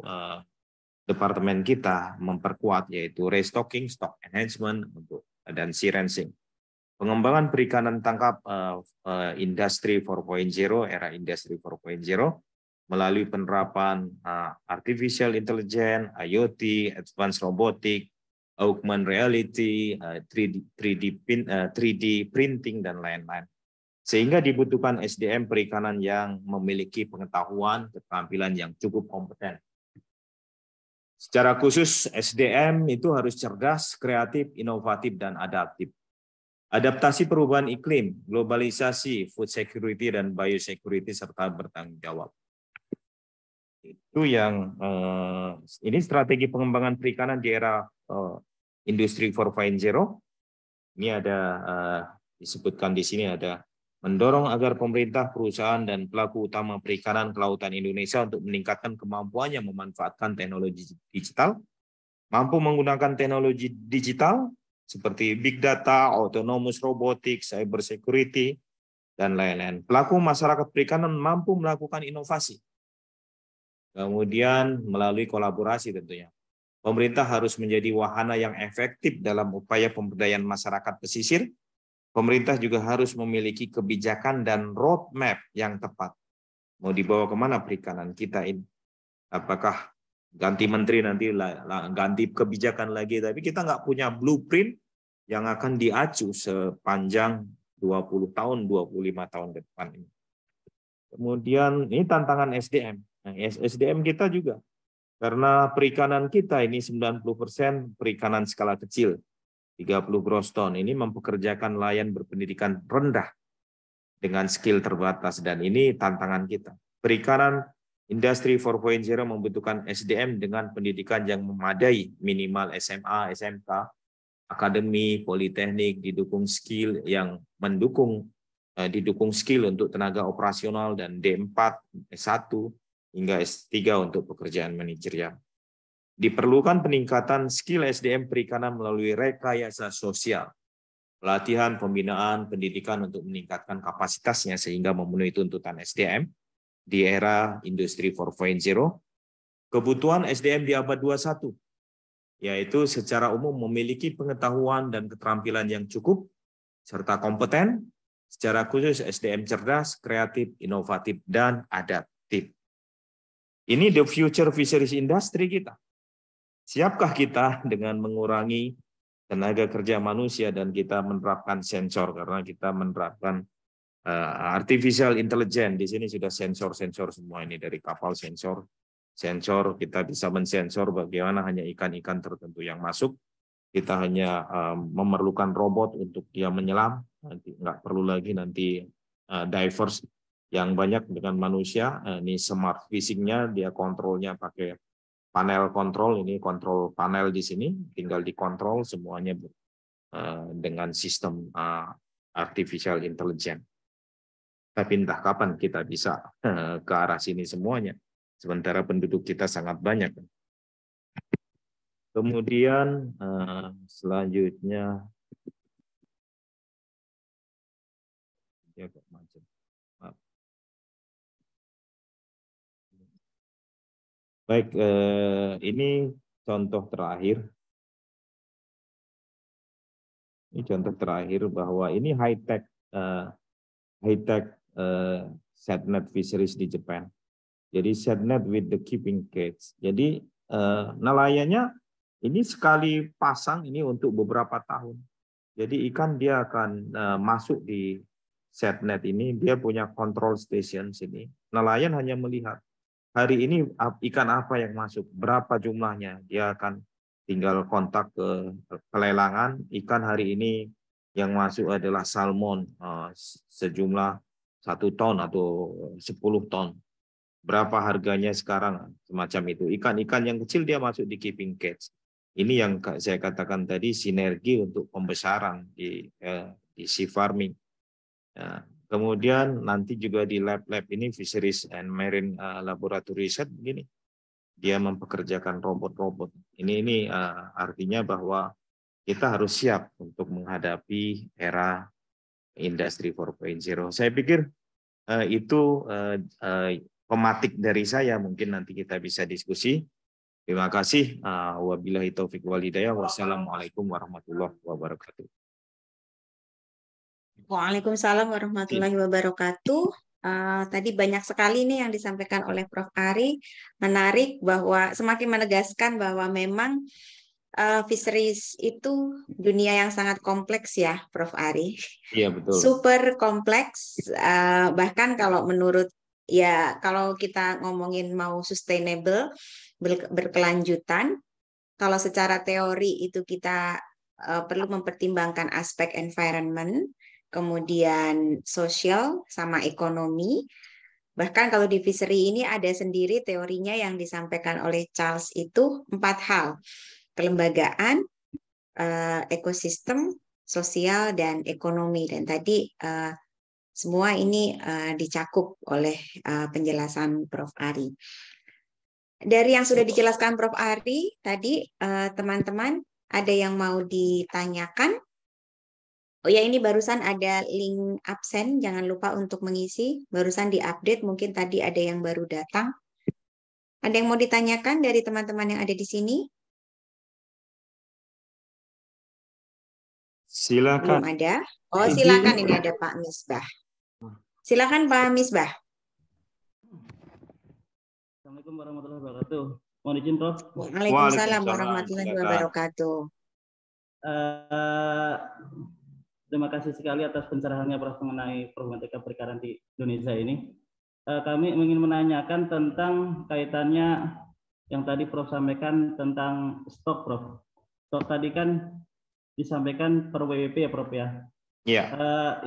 departemen kita memperkuat, yaitu restocking, stock enhancement, dan sea ranging. Pengembangan perikanan tangkap industri 4.0, era industri 4.0, melalui penerapan artificial intelligence, IoT, advanced robotic, augmented reality, 3D printing, dan lain-lain. Sehingga dibutuhkan SDM perikanan yang memiliki pengetahuan, keterampilan yang cukup kompeten. Secara khusus, SDM itu harus cerdas, kreatif, inovatif, dan adaptif. Adaptasi perubahan iklim, globalisasi, food security, dan biosecurity, serta bertanggung jawab. Itu yang ini strategi pengembangan perikanan di era industri 4.0. Ini ada disebutkan di sini, ada mendorong agar pemerintah, perusahaan, dan pelaku utama perikanan kelautan Indonesia untuk meningkatkan kemampuannya memanfaatkan teknologi digital, mampu menggunakan teknologi digital seperti big data, autonomous robotics, cyber security, dan lain-lain. Pelaku masyarakat perikanan mampu melakukan inovasi. Kemudian melalui kolaborasi tentunya. Pemerintah harus menjadi wahana yang efektif dalam upaya pemberdayaan masyarakat pesisir. Pemerintah juga harus memiliki kebijakan dan roadmap yang tepat. Mau dibawa kemana perikanan kita ini? Apakah ganti menteri nanti ganti kebijakan lagi, tapi kita nggak punya blueprint yang akan diacu sepanjang 20 tahun, 25 tahun ke depan ini. Kemudian ini tantangan SDM. Nah, SDM kita juga. Karena perikanan kita ini 90% perikanan skala kecil. 30 gross ton, ini mempekerjakan nelayan berpendidikan rendah dengan skill terbatas, dan ini tantangan kita. Perikanan industri 4.0 membutuhkan SDM dengan pendidikan yang memadai, minimal SMA, SMK, akademi, politeknik, didukung skill yang didukung skill untuk tenaga operasional, dan D4, S1 hingga S3 untuk pekerjaan manajerial. Diperlukan peningkatan skill SDM perikanan melalui rekayasa sosial, pelatihan, pembinaan, pendidikan untuk meningkatkan kapasitasnya sehingga memenuhi tuntutan SDM di era Industri 4.0, kebutuhan SDM di abad 21, yaitu secara umum memiliki pengetahuan dan keterampilan yang cukup, serta kompeten, secara khusus SDM cerdas, kreatif, inovatif, dan adaptif. Ini the future fisheries industry kita. Siapkah kita dengan mengurangi tenaga kerja manusia dan kita menerapkan sensor, karena kita menerapkan artificial intelligence. Di sini sudah sensor-sensor semua ini, dari kapal sensor kita bisa mensensor bagaimana hanya ikan-ikan tertentu yang masuk. Kita hanya memerlukan robot untuk dia menyelam, nanti nggak perlu lagi nanti divers yang banyak dengan manusia. Ini smart fishing-nya, dia kontrolnya pakai panel kontrol, ini kontrol panel di sini, tinggal dikontrol semuanya dengan sistem artificial intelligence. Tapi entah kapan kita bisa ke arah sini semuanya, sementara penduduk kita sangat banyak. Kemudian selanjutnya, baik, ini contoh terakhir. Ini contoh terakhir bahwa ini high-tech setnet fisheries di Jepang. Jadi setnet with the keeping cage. Jadi nelayannya ini sekali pasang ini untuk beberapa tahun. Jadi ikan dia akan masuk di setnet ini, dia punya control station sini. Nelayan hanya melihat hari ini ikan apa yang masuk, berapa jumlahnya. Dia akan tinggal kontak ke pelelangan, ikan hari ini yang masuk adalah salmon sejumlah 1 ton atau 10 ton. Berapa harganya sekarang, semacam itu. Ikan-ikan yang kecil dia masuk di keeping cage. Ini yang saya katakan tadi, sinergi untuk pembesaran di sea farming. Nah, kemudian nanti juga di lab-lab ini, Fisheries and Marine Laboratory Research, begini, dia mempekerjakan robot-robot. Ini artinya bahwa kita harus siap untuk menghadapi era Industri 4.0. Saya pikir itu pematik dari saya, mungkin nanti kita bisa diskusi. Terima kasih. Wabillahi taufiq wal hidayah. Wassalamualaikum warahmatullahi wabarakatuh. Waalaikumsalam warahmatullahi wabarakatuh. Tadi banyak sekali nih yang disampaikan oleh Prof. Ari. Menarik bahwa semakin menegaskan bahwa memang fisheries itu dunia yang sangat kompleks ya, Prof. Ari. Iya, betul. Super kompleks. Bahkan kalau menurut, ya kalau kita ngomongin mau sustainable, berkelanjutan, kalau secara teori itu kita perlu mempertimbangkan aspek environment, kemudian sosial sama ekonomi. Bahkan kalau di fishery ini ada sendiri teorinya yang disampaikan oleh Charles itu 4 hal. Kelembagaan, ekosistem, sosial, dan ekonomi. Dan tadi semua ini dicakup oleh penjelasan Prof. Ari. Dari yang sudah dijelaskan Prof. Ari tadi, teman-teman ada yang mau ditanyakan? Oh ya, ini barusan ada link absen, jangan lupa untuk mengisi. Barusan diupdate, mungkin tadi ada yang baru datang. Ada yang mau ditanyakan dari teman-teman yang ada di sini? Silakan. Belum ada. Oh, silakan, ini ada Pak Misbah. Silakan Pak Misbah. Assalamualaikum warahmatullahi wabarakatuh. Mohon izin, Prof. Waalaikumsalam warahmatullahi wabarakatuh. Terima kasih sekali atas pencerahannya, Prof, mengenai problematika perikanan di Indonesia ini. Kami ingin menanyakan tentang kaitannya yang tadi Prof sampaikan tentang stok, Prof. Stok tadi kan disampaikan per WWP ya, Prof ya. Iya.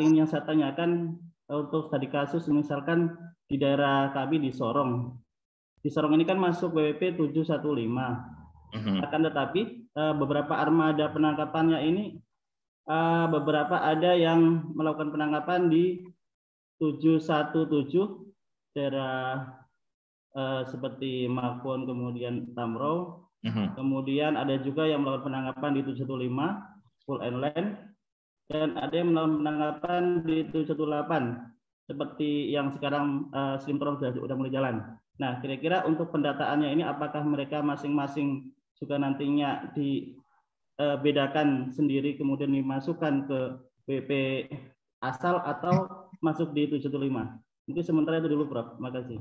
Yang saya tanyakan untuk tadi kasus misalkan di daerah kami di Sorong. Di Sorong ini kan masuk WWP 715. Akan tetapi beberapa armada penangkapannya ini beberapa ada yang melakukan penangkapan di 717 daerah seperti Makon kemudian Tamrau Kemudian ada juga yang melakukan penangkapan di 715 full and land, dan ada yang melakukan penangkapan di 718 seperti yang sekarang Slimtron sudah mulai jalan. Nah, kira-kira untuk pendataannya ini apakah mereka masing-masing juga nantinya dibedakan sendiri kemudian dimasukkan ke WP asal atau masuk di 715? Mungkin sementara itu dulu, Prof. Terima kasih.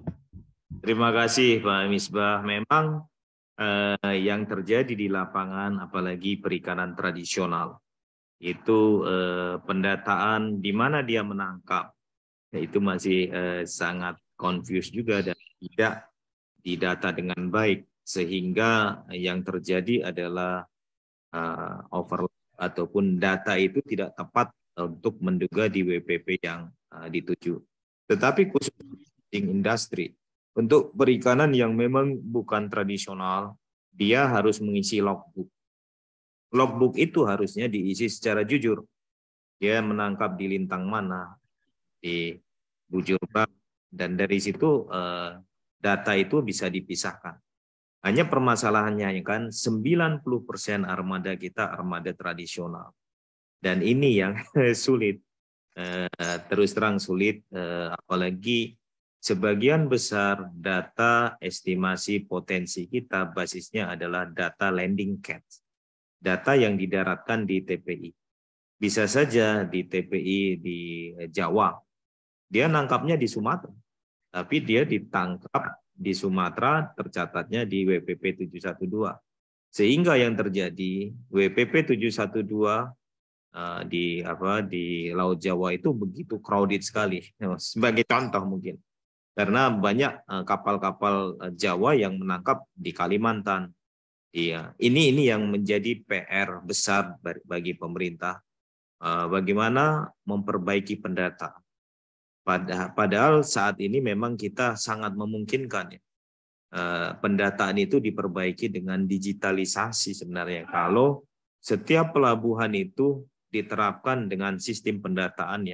Terima kasih, Pak Misbah. Memang yang terjadi di lapangan, apalagi perikanan tradisional, itu pendataan di mana dia menangkap, itu masih sangat confused juga dan tidak didata dengan baik, sehingga yang terjadi adalah overlap ataupun data itu tidak tepat untuk menduga di WPP yang dituju. Tetapi khusus industri, untuk perikanan yang memang bukan tradisional, dia harus mengisi logbook. Logbook itu harusnya diisi secara jujur. Dia menangkap di lintang mana, di bujur berapa, dan dari situ data itu bisa dipisahkan. Hanya permasalahannya kan 90% armada kita armada tradisional. Dan ini yang sulit, terus terang sulit, apalagi sebagian besar data estimasi potensi kita basisnya adalah data landing catch, data yang didaratkan di TPI. Bisa saja di TPI di Jawa, dia nangkapnya di Sumatera, tapi dia ditangkap di Sumatera tercatatnya di WPP 712. Sehingga yang terjadi WPP 712 di Laut Jawa itu begitu crowded sekali. Sebagai contoh mungkin. Karena banyak kapal-kapal Jawa yang menangkap di Kalimantan. Iya, ini yang menjadi PR besar bagi pemerintah. Bagaimana memperbaiki pendataan. Padahal saat ini memang kita sangat memungkinkan ya, pendataan itu diperbaiki dengan digitalisasi sebenarnya. Kalau setiap pelabuhan itu diterapkan dengan sistem pendataan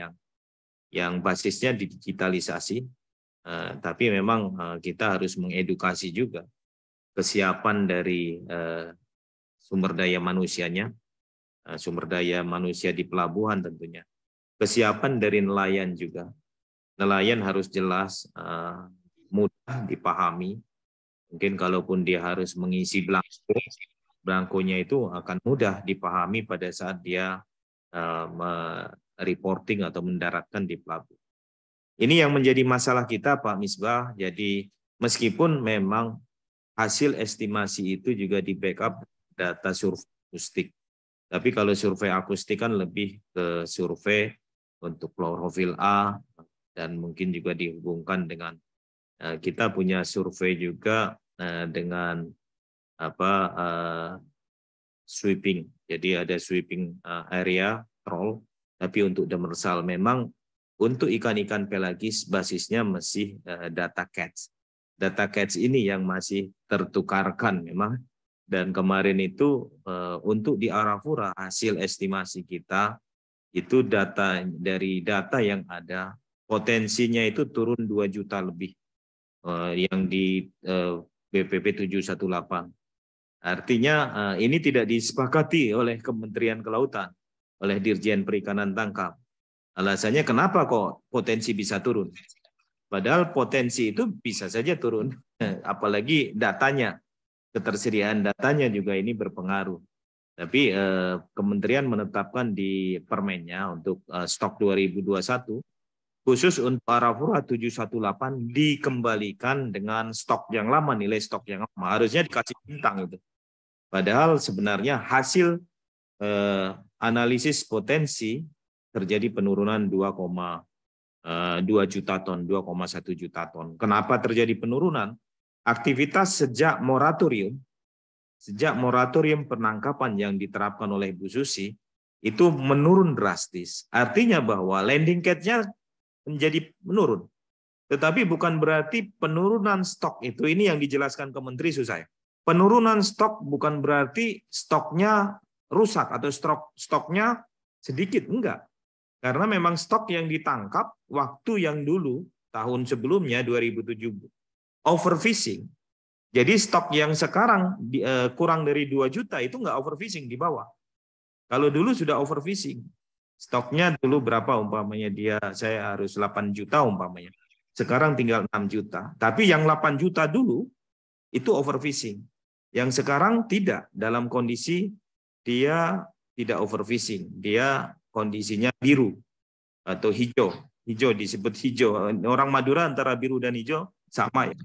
yang basisnya digitalisasi, tapi memang kita harus mengedukasi juga kesiapan dari sumber daya manusianya, sumber daya manusia di pelabuhan tentunya, kesiapan dari nelayan juga. Nelayan harus jelas, mudah dipahami. Mungkin kalaupun dia harus mengisi belangkonya itu akan mudah dipahami pada saat dia reporting atau mendaratkan di pelabuhan. Ini yang menjadi masalah kita, Pak Misbah. Jadi meskipun memang hasil estimasi itu juga di backup data survei akustik. Tapi kalau survei akustik kan lebih ke survei untuk klorofil A, dan mungkin juga dihubungkan dengan kita punya survei juga dengan sweeping. Jadi ada sweeping area troll, tapi untuk demersal memang untuk ikan-ikan pelagis basisnya masih data catch. Data catch ini yang masih tertukarkan memang. Dan kemarin itu untuk di Arafura hasil estimasi kita itu dari data yang ada potensinya itu turun 2 juta lebih yang di BPP 718. Artinya ini tidak disepakati oleh Kementerian Kelautan, oleh Dirjen Perikanan Tangkap. Alasannya kenapa kok potensi bisa turun? Padahal potensi itu bisa saja turun, apalagi datanya, ketersediaan datanya juga ini berpengaruh. Tapi Kementerian menetapkan di permennya untuk stok 2021, khusus untuk Arafura 718 dikembalikan dengan stok yang lama, nilai stok yang lama. Harusnya dikasih bintang itu. Padahal sebenarnya hasil analisis potensi terjadi penurunan 2,2 juta ton, 2,1 juta ton. Kenapa terjadi penurunan? Aktivitas sejak moratorium penangkapan yang diterapkan oleh Bu Susi itu menurun drastis. Artinya bahwa landing catch-nya menjadi menurun. Tetapi bukan berarti penurunan stok itu, ini yang dijelaskan ke Menteri susah. Penurunan stok bukan berarti stoknya rusak atau stoknya sedikit, enggak. Karena memang stok yang ditangkap waktu yang dulu, tahun sebelumnya 2007, overfishing, Jadi stok yang sekarang kurang dari 2 juta itu nggak overfishing di bawah. Kalau dulu sudah overfishing, stoknya dulu berapa umpamanya saya harus 8 juta umpamanya. Sekarang tinggal 6 juta. Tapi yang 8 juta dulu itu overfishing. Yang sekarang tidak, dalam kondisi dia tidak overfishing. Dia kondisinya biru atau hijau. Hijau disebut hijau. Orang Madura antara biru dan hijau sama ya.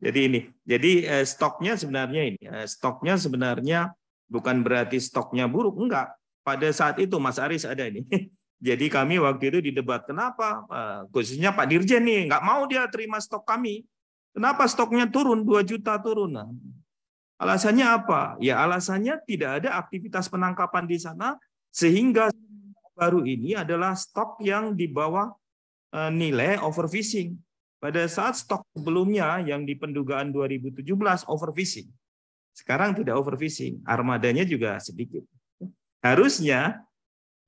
Jadi stoknya sebenarnya ini. Stoknya sebenarnya bukan berarti stoknya buruk, enggak. Pada saat itu Mas Aris ada ini. Jadi kami waktu itu didebat, kenapa? Khususnya Pak Dirjen nih, nggak mau dia terima stok kami. Kenapa stoknya turun, 2 juta turun? Nah, alasannya apa? Ya alasannya tidak ada aktivitas penangkapan di sana, sehingga baru ini adalah stok yang di bawah nilai overfishing. Pada saat stok sebelumnya yang di pendugaan 2017 overfishing. Sekarang tidak overfishing, armadanya juga sedikit. Harusnya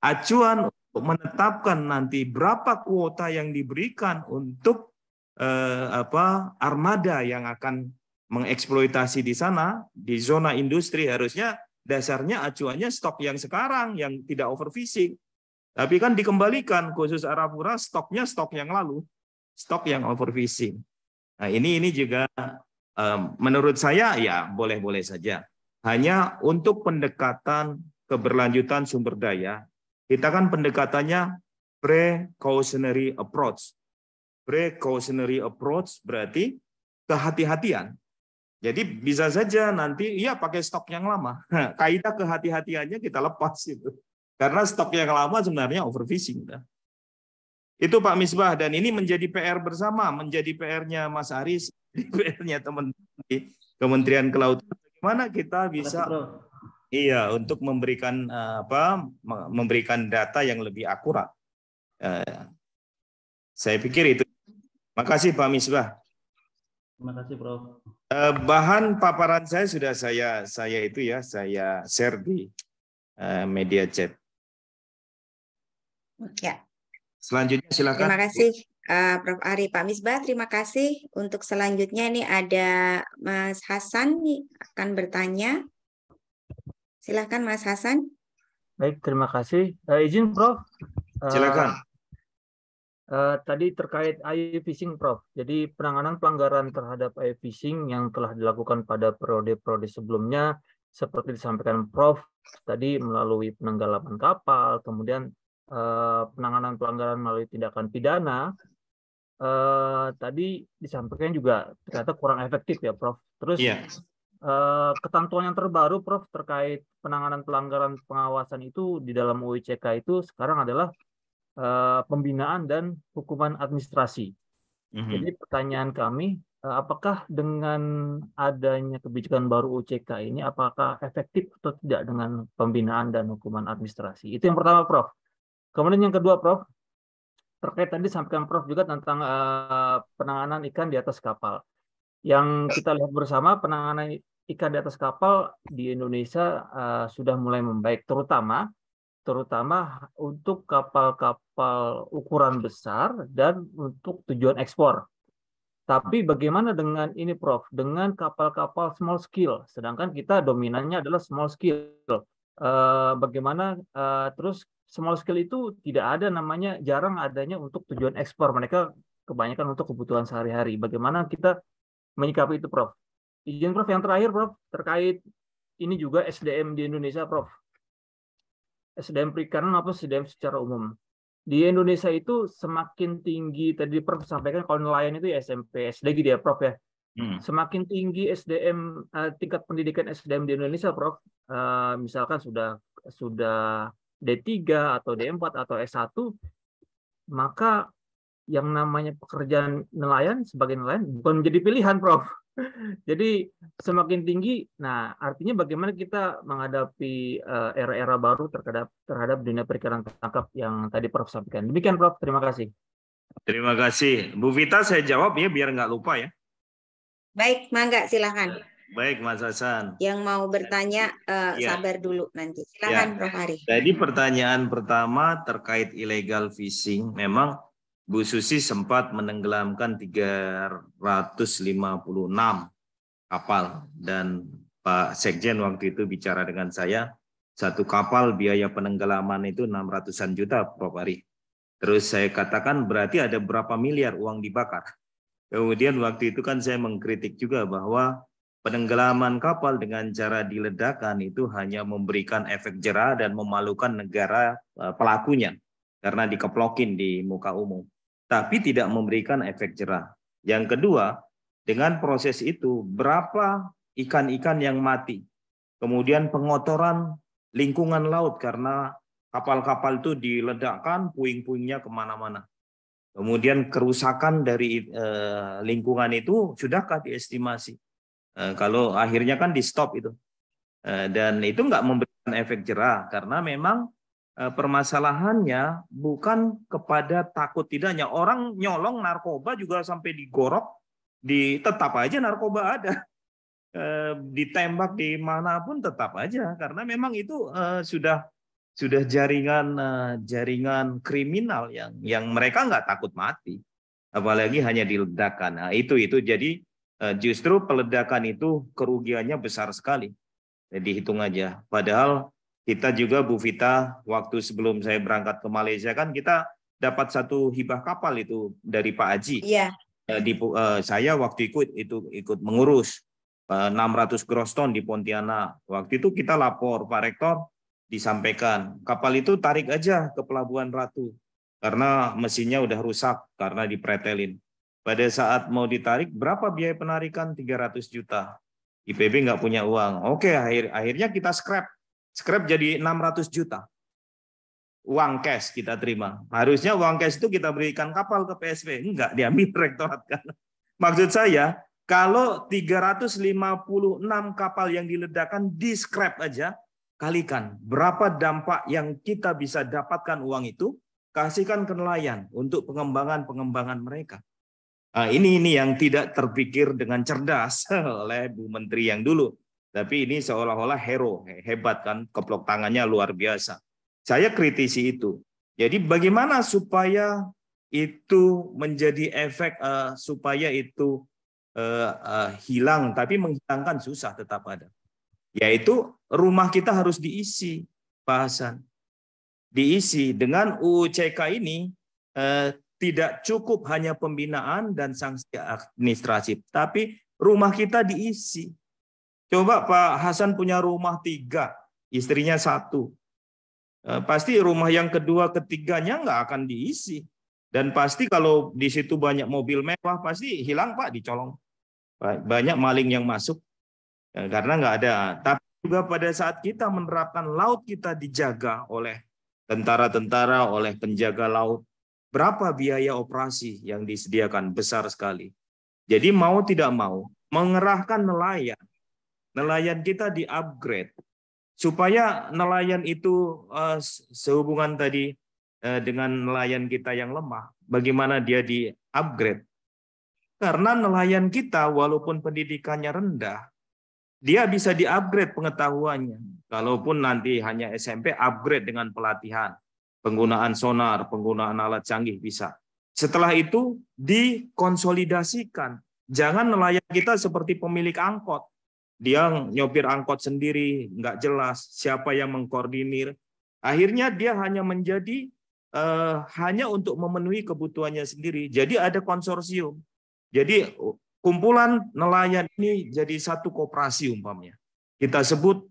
acuan untuk menetapkan nanti berapa kuota yang diberikan untuk armada yang akan mengeksploitasi di sana, di zona industri, harusnya dasarnya acuannya stok yang sekarang yang tidak overfishing. Tapi kan dikembalikan khusus Arafura stoknya stok yang lalu, stok yang overfishing. Nah ini juga menurut saya ya boleh-boleh saja. Hanya untuk pendekatan keberlanjutan sumber daya, kita kan pendekatannya precautionary approach. Precautionary approach berarti kehati-hatian. Jadi bisa saja nanti iya pakai stok yang lama. Kaidah kehati-hatiannya kita lepas itu. Karena stok yang lama sebenarnya overfishing. Itu Pak Misbah, dan ini menjadi PR bersama, menjadi PR-nya Mas Aris, PR-nya teman-teman di Kementerian Kelautan. Bagaimana kita bisa untuk memberikan data yang lebih akurat. Saya pikir itu. Makasih Pak Misbah. Terima kasih, Prof. Bahan paparan saya sudah saya share di media chat. Ya. Selanjutnya silakan. Terima kasih Prof. Ari. Pak Misbah, terima kasih. Untuk selanjutnya ini ada Mas Hasan nih, akan bertanya. Silakan Mas Hasan. Baik, terima kasih. Izin Prof. Silakan. Tadi terkait AI fishing, Prof. Jadi penanganan pelanggaran terhadap AI fishing yang telah dilakukan pada periode-periode sebelumnya, seperti disampaikan Prof. tadi melalui penenggelaman kapal, kemudian penanganan pelanggaran melalui tindakan pidana, tadi disampaikan juga ternyata kurang efektif ya, Prof. Terus ketentuan yang terbaru, Prof, terkait penanganan pelanggaran pengawasan itu di dalam UICK itu sekarang adalah pembinaan dan hukuman administrasi. Jadi pertanyaan kami, apakah dengan adanya kebijakan baru UICK ini, apakah efektif atau tidak dengan pembinaan dan hukuman administrasi? Itu yang pertama, Prof. Kemudian yang kedua, Prof, terkait tadi sampaikan Prof juga tentang penanganan ikan di atas kapal. Yang kita lihat bersama, penanganan ikan di atas kapal di Indonesia sudah mulai membaik, terutama untuk kapal-kapal ukuran besar dan untuk tujuan ekspor. Tapi bagaimana dengan ini, Prof? Dengan kapal-kapal small scale, sedangkan kita dominannya adalah small scale. Bagaimana terus small scale itu tidak ada namanya, jarang adanya untuk tujuan ekspor. Mereka kebanyakan untuk kebutuhan sehari-hari. Bagaimana kita menyikapi itu, Prof? Izin Prof, yang terakhir, Prof, terkait ini juga SDM di Indonesia, Prof. SDM perikanan maupun SDM secara umum. Di Indonesia itu semakin tinggi, tadi Prof sampaikan kalau nelayan itu ya SMP, SD gitu ya, Prof ya. Semakin tinggi SDM, tingkat pendidikan SDM di Indonesia, Prof. Misalkan sudah D3 atau D4 atau S1, maka yang namanya pekerjaan nelayan sebagai nelayan bukan menjadi pilihan, Prof. Jadi semakin tinggi, nah artinya bagaimana kita menghadapi era-era baru terhadap dunia perikanan tangkap yang tadi Prof sampaikan. Demikian, Prof. Terima kasih. Terima kasih. Bu Vita, saya jawab ya biar nggak lupa ya. Baik, mangga silakan. Baik, Mas Hasan. Yang mau bertanya sabar dulu nanti. Silakan, Prof. Ari. Jadi pertanyaan pertama terkait illegal fishing, memang Bu Susi sempat menenggelamkan 356 kapal, dan Pak Sekjen waktu itu bicara dengan saya, satu kapal biaya penenggelaman itu 600-an juta, Prof. Ari. Terus saya katakan berarti ada berapa miliar uang dibakar. Kemudian waktu itu kan saya mengkritik juga bahwa penenggelaman kapal dengan cara diledakkan itu hanya memberikan efek jera dan memalukan negara pelakunya karena dikeplokin di muka umum, tapi tidak memberikan efek jera. Yang kedua, dengan proses itu berapa ikan-ikan yang mati, kemudian pengotoran lingkungan laut karena kapal-kapal itu diledakkan, puing-puingnya kemana-mana. Kemudian kerusakan dari lingkungan itu sudahkah diestimasi? Kalau akhirnya kan di stop itu. Dan itu nggak memberikan efek jera karena memang permasalahannya bukan kepada takut tidaknya. Orang nyolong narkoba juga sampai digorok, tetap aja narkoba ada. Ditembak di manapun tetap aja karena memang itu sudah jaringan kriminal yang mereka nggak takut mati, apalagi hanya diledakkan. Nah, itu jadi justru peledakan itu kerugiannya besar sekali. Jadi hitung aja. Padahal kita juga, Bu Vita, waktu sebelum saya berangkat ke Malaysia kan kita dapat satu hibah kapal itu dari Pak Haji. Iya. Saya waktu ikut mengurus 600 gross ton di Pontianak. Waktu itu kita lapor, Pak Rektor disampaikan, kapal itu tarik aja ke Pelabuhan Ratu karena mesinnya udah rusak karena dipretelin. Pada saat mau ditarik, berapa biaya penarikan? 300 juta. IPB nggak punya uang. Oke, akhirnya kita scrap jadi 600 juta. Uang cash kita terima. Harusnya uang cash itu kita berikan kapal ke PSV. Enggak, diambil rektorat kan. Maksud saya, kalau 356 kapal yang diledakkan di scrap aja, kalikan berapa dampak yang kita bisa dapatkan uang itu, kasihkan ke nelayan untuk pengembangan mereka. Nah, ini yang tidak terpikir dengan cerdas oleh Bu Menteri yang dulu. Tapi ini seolah-olah hero, hebat kan, keplok tangannya luar biasa. Saya kritisi itu. Jadi bagaimana supaya itu menjadi efek, supaya itu hilang, tapi menghilangkan susah tetap ada. Yaitu rumah kita harus diisi, Pak Hasan. Diisi dengan UU CK ini tidak cukup hanya pembinaan dan sanksi administratif, tapi rumah kita diisi. Coba Pak Hasan punya rumah 3, istrinya 1. Pasti rumah yang kedua, ketiganya nggak akan diisi. Dan pasti kalau di situ banyak mobil mewah, pasti hilang Pak, dicolong. Banyak maling yang masuk karena nggak ada. Tapi juga pada saat kita menerapkan laut kita dijaga oleh tentara-tentara, oleh penjaga laut, berapa biaya operasi yang disediakan? Besar sekali. Jadi mau tidak mau mengerahkan nelayan kita di-upgrade supaya nelayan itu sehubungan tadi dengan nelayan kita yang lemah, bagaimana dia di-upgrade. Karena nelayan kita walaupun pendidikannya rendah, dia bisa di-upgrade pengetahuannya. Kalaupun nanti hanya SMP, upgrade dengan pelatihan, penggunaan sonar, penggunaan alat canggih bisa. Setelah itu dikonsolidasikan. Jangan nelayan kita seperti pemilik angkot. Dia nyopir angkot sendiri, nggak jelas siapa yang mengkoordinir. Akhirnya dia hanya menjadi hanya untuk memenuhi kebutuhannya sendiri. Jadi ada konsorsium. Jadi kumpulan nelayan ini jadi satu koperasi umpamanya. Kita sebut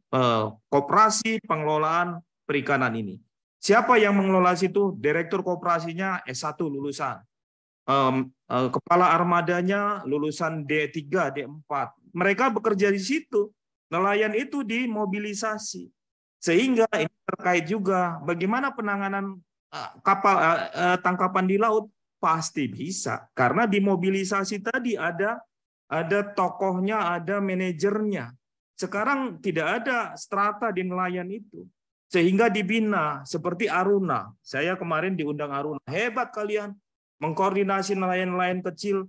koperasi pengelolaan perikanan ini. Siapa yang mengelola situ? Direktur koperasinya S1 lulusan. Kepala armadanya lulusan D3, D4. Mereka bekerja di situ. Nelayan itu dimobilisasi. Sehingga ini terkait juga bagaimana penanganan kapal tangkapan di laut. Pasti bisa, karena dimobilisasi tadi ada tokohnya, ada manajernya. Sekarang tidak ada strata di nelayan itu, sehingga dibina seperti Aruna. Saya kemarin diundang Aruna, hebat kalian mengkoordinasi nelayan-nelayan kecil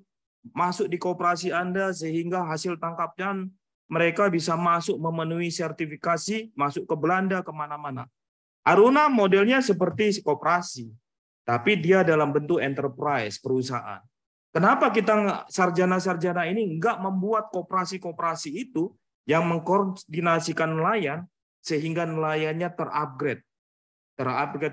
masuk di koperasi Anda sehingga hasil tangkapnya mereka bisa masuk memenuhi sertifikasi, masuk ke Belanda kemana-mana. Aruna modelnya seperti koperasi. Tapi dia dalam bentuk enterprise, perusahaan. Kenapa kita sarjana-sarjana ini nggak membuat koperasi-koperasi itu yang mengkoordinasikan nelayan sehingga nelayannya terupgrade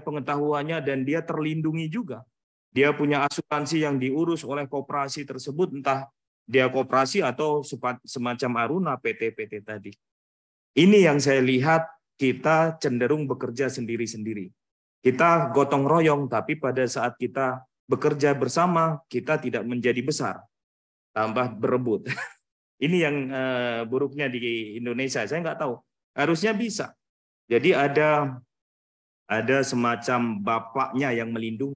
pengetahuannya dan dia terlindungi juga. Dia punya asuransi yang diurus oleh koperasi tersebut, entah dia koperasi atau semacam Aruna PT-PT tadi. Ini yang saya lihat kita cenderung bekerja sendiri-sendiri. Kita gotong royong, tapi pada saat kita bekerja bersama, kita tidak menjadi besar, tambah berebut. Ini yang buruknya di Indonesia. Saya nggak tahu. Harusnya bisa. Jadi ada semacam bapaknya yang melindungi.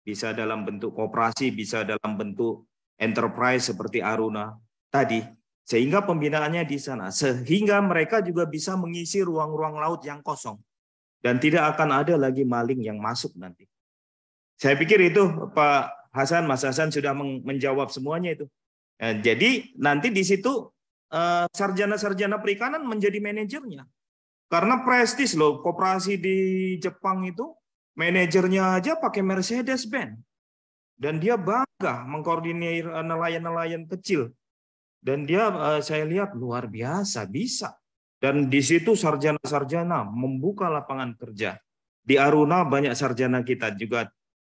Bisa dalam bentuk koperasi, bisa dalam bentuk enterprise seperti Aruna tadi. Sehingga pembinaannya di sana. Sehingga mereka juga bisa mengisi ruang-ruang laut yang kosong. Dan tidak akan ada lagi maling yang masuk nanti. Saya pikir itu Pak Hasan, Mas Hasan sudah menjawab semuanya itu. Jadi nanti di situ sarjana-sarjana perikanan menjadi manajernya. Karena prestis loh, koperasi di Jepang itu manajernya aja pakai Mercedes-Benz. Dan dia bangga mengkoordinir nelayan-nelayan kecil. Dan dia saya lihat luar biasa bisa. Dan di situ sarjana-sarjana membuka lapangan kerja. Di Aruna banyak sarjana kita juga.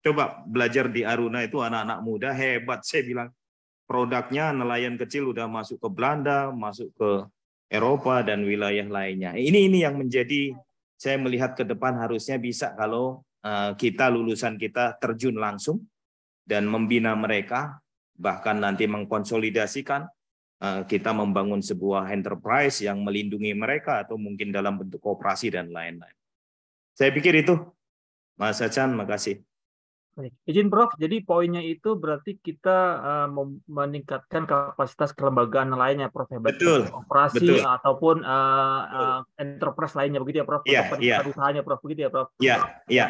Coba belajar di Aruna itu anak-anak muda hebat. Saya bilang produknya nelayan kecil udah masuk ke Belanda, masuk ke Eropa dan wilayah lainnya. Ini yang menjadi saya melihat ke depan harusnya bisa kalau kita lulusan kita terjun langsung dan membina mereka, bahkan nanti mengkonsolidasikan, kita membangun sebuah enterprise yang melindungi mereka atau mungkin dalam bentuk koperasi dan lain-lain. Saya pikir itu, Mas Hasan, makasih. Baik. Izin Prof, jadi poinnya itu berarti kita meningkatkan kapasitas kelembagaan lainnya, Prof. Betul. Operasi betul. Ataupun enterprise lainnya, begitu ya, Prof? Iya, iya. Usahanya, Prof, begitu ya, Prof? Iya, iya.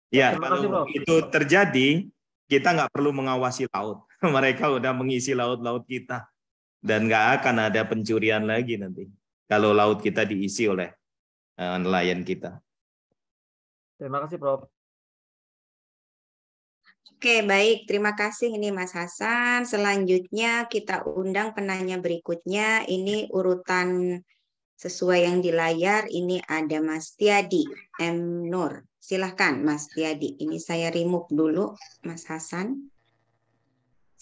Ya, kalau kasih, Prof. Itu terjadi, kita nggak perlu mengawasi laut. Mereka udah mengisi laut-laut kita. Dan nggak akan ada pencurian lagi nanti. Kalau laut kita diisi oleh nelayan kita. Terima kasih, Prof. Oke, baik. Terima kasih ini Mas Hasan. Selanjutnya kita undang penanya berikutnya. Ini urutan sesuai yang di layar. Ini ada Mas Tiadi M. Nur. Silahkan Mas Tiadi. Ini saya remove dulu Mas Hasan.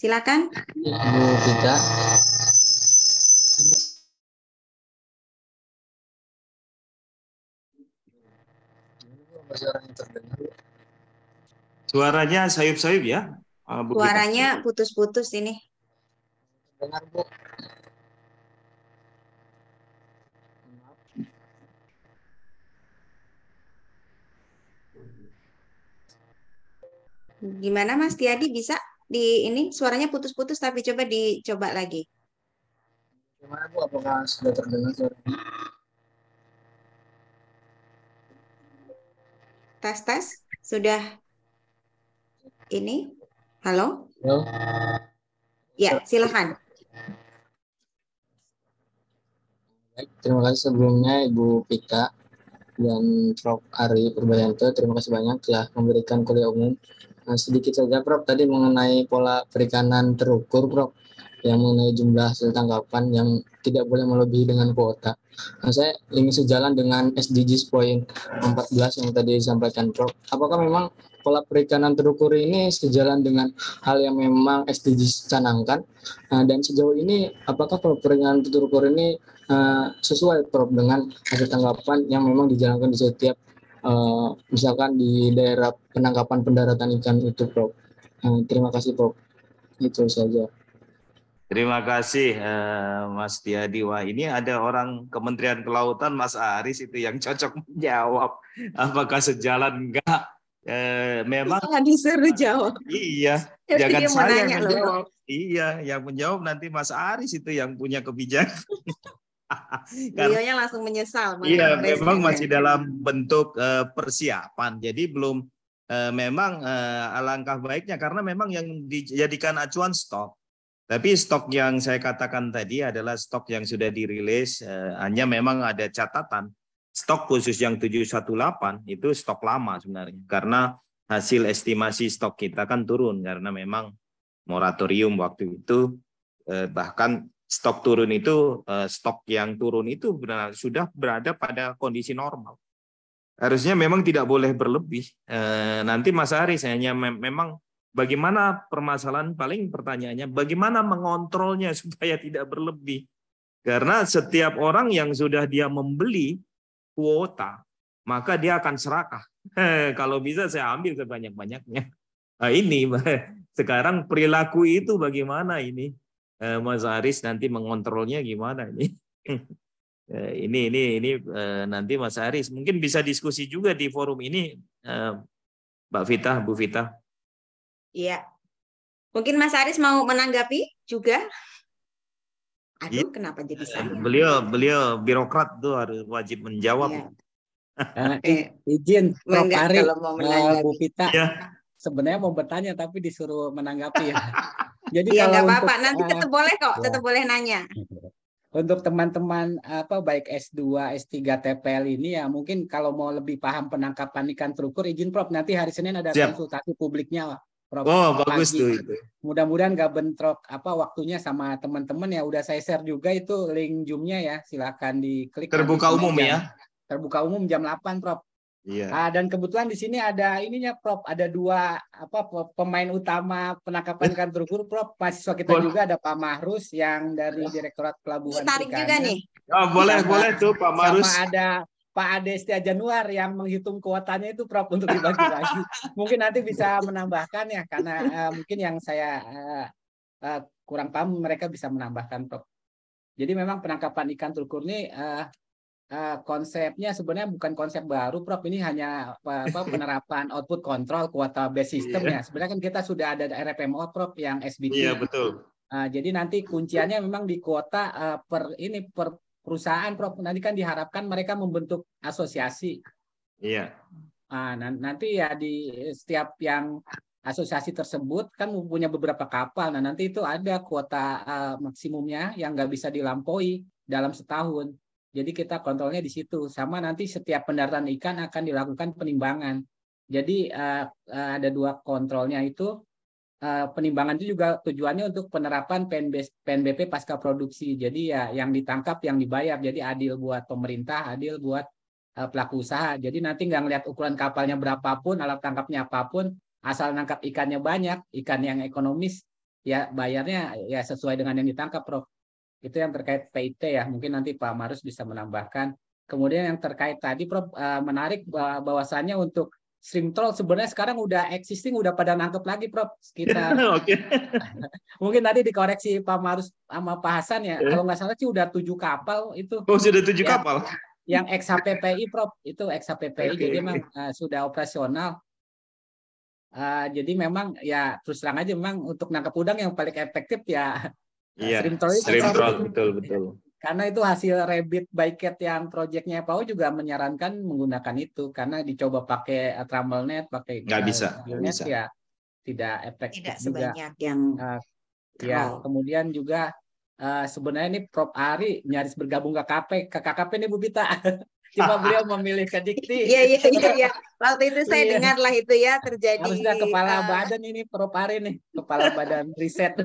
Silakan. Bu Tika. Suaranya sayup-sayup ya? Suaranya putus-putus ini. Dengar, Bu. Gimana Mas Tiadi, bisa di ini suaranya putus-putus tapi dicoba lagi. Gimana Bu, apakah sudah terdengar suaranya? Tes sudah ini. Halo? Halo? Ya, silakan. Baik, terima kasih sebelumnya Ibu Pika dan Prof. Ari Purbayanto. Terima kasih banyak telah memberikan kuliah umum. Sedikit saja Prof, tadi mengenai pola perikanan terukur Prof, yang mengenai jumlah hasil tangkapan yang tidak boleh melebihi dengan kuota. Saya ingin sejalan dengan SDGs poin 14 yang tadi disampaikan Prof. Apakah memang pola perikanan terukur ini sejalan dengan hal yang memang SDGs canangkan? Dan sejauh ini apakah pola perikanan terukur ini sesuai Prof dengan hasil tangkapan yang memang dijalankan di setiap misalkan di daerah penangkapan pendaratan ikan itu Prof? Terima kasih Prof. Itu saja. Terima kasih Mas Tiadi. Wah, ini ada orang Kementerian Kelautan, Mas Aris itu yang cocok menjawab. Apakah sejalan enggak? Memang disuruh jawab. Iya, jangan saya yang menjawab. Iya, yang menjawab nanti Mas Aris itu yang punya kebijakan. Beliaunya langsung menyesal. Iya, memang masih dalam bentuk persiapan. Jadi belum memang alangkah baiknya karena memang yang dijadikan acuan stok. Tapi stok yang saya katakan tadi adalah stok yang sudah dirilis, hanya memang ada catatan. Stok khusus yang 718 itu stok lama sebenarnya. Karena hasil estimasi stok kita kan turun karena memang moratorium waktu itu, bahkan stok turun itu, stok yang turun itu sudah berada pada kondisi normal. Harusnya memang tidak boleh berlebih. Nanti Mas Aris hanya memang bagaimana permasalahan, paling pertanyaannya bagaimana mengontrolnya supaya tidak berlebih. Karena setiap orang yang sudah dia membeli kuota, maka dia akan serakah. Kalau bisa saya ambil sebanyak-banyaknya. Nah, ini sekarang perilaku itu bagaimana ini, Mas Aris, nanti mengontrolnya gimana ini? Ini nanti Mas Aris mungkin bisa diskusi juga di forum ini, Mbak Vita, Bu Vita. Iya, mungkin Mas Aris mau menanggapi juga. Aduh, kenapa jadi saya? Beliau birokrat tuh harus wajib menjawab. Ya. Izin Prof. Ari, Bu Vita. Ya. Sebenarnya mau bertanya tapi disuruh menanggapi ya. Jadi ya, kalau nggak apa-apa, nanti tetap boleh kok, tetap boleh nanya. Untuk teman-teman baik S2, S3 TPL ini ya mungkin kalau mau lebih paham penangkapan ikan terukur, izin Prof, nanti hari Senin ada konsultasi publiknya, Prof. Oh, bagus tuh itu. Mudah-mudahan nggak bentrok waktunya sama teman-teman ya. Udah saya share juga itu link Zoom-nya ya. Silakan diklik. Terbuka umum ya. Terbuka umum jam 8, Prof. Iya. Dan kebetulan di sini ada ininya, Prof. Ada dua pemain utama penangkapan ikan terukur, Prof. Mahasiswa kita juga ada Pak Mahrus yang dari Direktorat Pelabuhan Tarik Perikanan. juga nih. Oh, boleh tuh Pak Mahrus. Sama ada Pak Ade Setia Januar yang menghitung kuotanya itu, Prof, untuk dibagi-bagi. Mungkin nanti bisa menambahkan ya, karena mungkin yang saya kurang paham mereka bisa menambahkan, Prof. Jadi memang penangkapan ikan terukur ini konsepnya sebenarnya bukan konsep baru, Prof. Ini hanya penerapan output control kuota base system ya. Sebenarnya kan kita sudah ada RFMO, Prof, yang SBT. Iya, betul. Jadi nanti kunciannya memang di kuota per perusahaan, Prof. Nanti kan diharapkan mereka membentuk asosiasi. Iya. Nanti ya di setiap yang asosiasi tersebut kan mempunyai beberapa kapal. Nah, nanti itu ada kuota maksimumnya yang nggak bisa dilampaui dalam setahun. Jadi kita kontrolnya di situ. Sama nanti setiap pendaratan ikan akan dilakukan penimbangan. Jadi ada dua kontrolnya itu. Penimbangan itu juga tujuannya untuk penerapan PNBP pasca produksi. Jadi ya yang ditangkap yang dibayar. Jadi adil buat pemerintah, adil buat pelaku usaha. Jadi nanti nggak ngelihat ukuran kapalnya berapapun, alat tangkapnya apapun, asal nangkap ikannya banyak, ikan yang ekonomis, ya bayarnya ya sesuai dengan yang ditangkap, Prof. Itu yang terkait PIT ya, mungkin nanti Pak Marus bisa menambahkan. Kemudian yang terkait tadi, Prof, menarik bahwasannya untuk shrimp troll sebenarnya sekarang udah existing, udah pada nangkep lagi, Prof. Sekitar. Mungkin tadi dikoreksi Pak Marus sama Pak Hasan ya. Kalau nggak salah sih udah 7 kapal itu. Oh, sudah 7 kapal. Yang XHPPI, Prof, itu XHPPI, jadi memang sudah operasional. Jadi memang ya terus terang aja memang untuk nangkap udang yang paling efektif ya. Iya, shrimp troll, betul. Karena itu hasil rabbit bycatch yang proyeknya FAO juga menyarankan menggunakan itu karena dicoba pakai trummel net, pakai nggak bisa. ya tidak efektif. Tidak sebanyak juga yang ya. Kemudian juga sebenarnya ini Prof Ari nyaris bergabung ke KKP nih Bu Vita. Cuma beliau memilih ke Dikti. Iya. Waktu itu saya dengar lah itu ya terjadi. Harusnya kepala badan ini Prof Ari nih, kepala badan riset.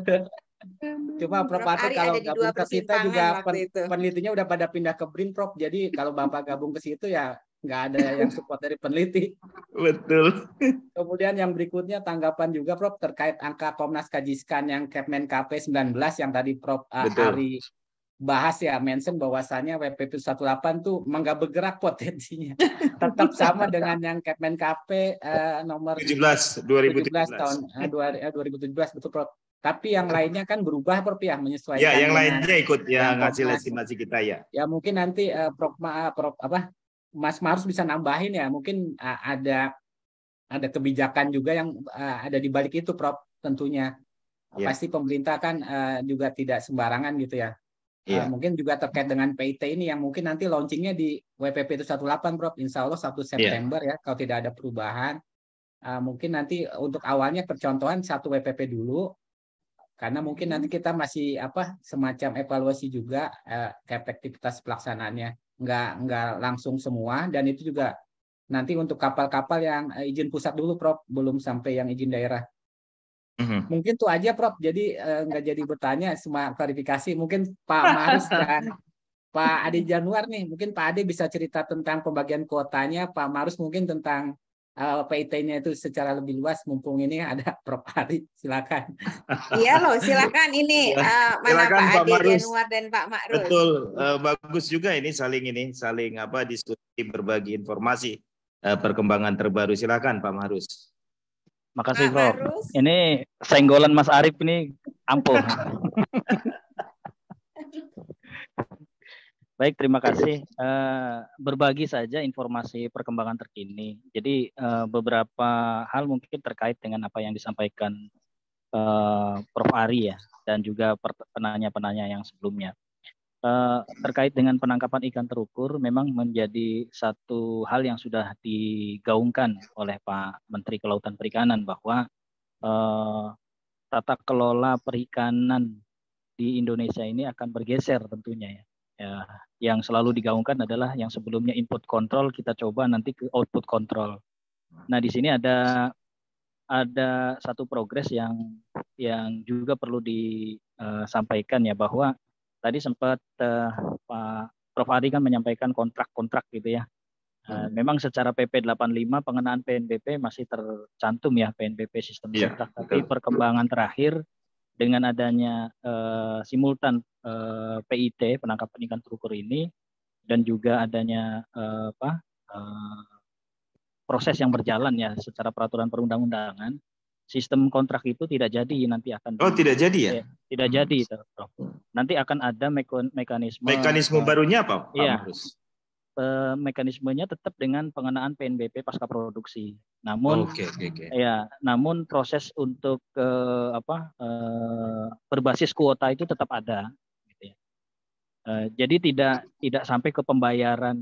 Cuma Prof Ari kalau gabung ke kita juga penelitinya udah pada pindah ke BRIN, Prof. Jadi kalau Bapak gabung ke situ ya nggak ada yang support dari peneliti. Betul. Kemudian yang berikutnya tanggapan juga, Prof, terkait angka Komnas Kajiskan yang Kepmen KP 19 yang tadi Prof Ari bahas ya, mention bahwasannya WPP 18 tuh nggak bergerak potensinya. Tetap sama dengan yang Kepmen KP nomor 17 tahun 2017, betul, Prof. Tapi yang lainnya kan berubah, Prof, ya, menyesuaikan. Ya, yang lainnya ikut ya ngasih estimasi kita ya. Ya mungkin nanti Mas Marus bisa nambahin ya, mungkin ada kebijakan juga yang ada di balik itu, Prof, tentunya. Ya. Pasti pemerintah kan juga tidak sembarangan gitu ya. Ya. Mungkin juga terkait dengan PIT ini yang mungkin nanti launchingnya di WPP 18, Prof. Insya Allah 1 September ya, kalau tidak ada perubahan. Mungkin nanti untuk awalnya percontohan 1 WPP dulu. Karena mungkin nanti kita masih semacam evaluasi juga efektivitas pelaksanaannya, nggak langsung semua, dan itu juga nanti untuk kapal-kapal yang izin pusat dulu, Prof, belum sampai yang izin daerah. Mungkin itu aja Prof. Jadi nggak jadi bertanya, cuma klarifikasi. Mungkin Pak Marus dan Pak Ade Januar nih, mungkin Pak Ade bisa cerita tentang pembagian kuotanya, Pak Marus mungkin tentang PIT-nya itu secara lebih luas. Mumpung ini ada Prof. Ari, silakan. Iya loh, silakan ini mana Silakan, Pak Pak Ade Marus. Januar dan Pak Ma'rus. Betul, bagus juga ini saling diskusi, berbagi informasi perkembangan terbaru. Silakan Pak Marus. Makasih Pak Prof. Marus. Ini senggolan Mas Arief ini ampuh. Baik, terima kasih. Berbagi saja informasi perkembangan terkini. Jadi beberapa hal mungkin terkait dengan apa yang disampaikan Prof. Ari ya, dan juga penanya-penanya yang sebelumnya. Terkait dengan penangkapan ikan terukur memang menjadi satu hal yang sudah digaungkan oleh Pak Menteri Kelautan Perikanan bahwa tata kelola perikanan di Indonesia ini akan bergeser tentunya ya. Yang selalu digaungkan adalah yang sebelumnya input control kita coba nanti ke output control. Nah di sini ada satu progres yang juga perlu disampaikan ya, bahwa tadi sempat Pak Prof. Ari kan menyampaikan kontrak-kontrak gitu ya. Memang secara PP 85 pengenaan PNBP masih tercantum ya, PNBP sistem kontrak, tapi perkembangan terakhir dengan adanya simultan PIT penangkapan ikan terukur ini dan juga adanya proses yang berjalan ya secara peraturan perundang-undangan, sistem kontrak itu tidak jadi nanti akan tidak jadi ya? Tidak jadi, Prof. Nanti akan ada mekanisme barunya apa, Pak Marus? Mekanismenya tetap dengan pengenaan PNBP pasca produksi. Namun ya, namun proses untuk berbasis kuota itu tetap ada. Gitu ya. Jadi tidak sampai ke pembayaran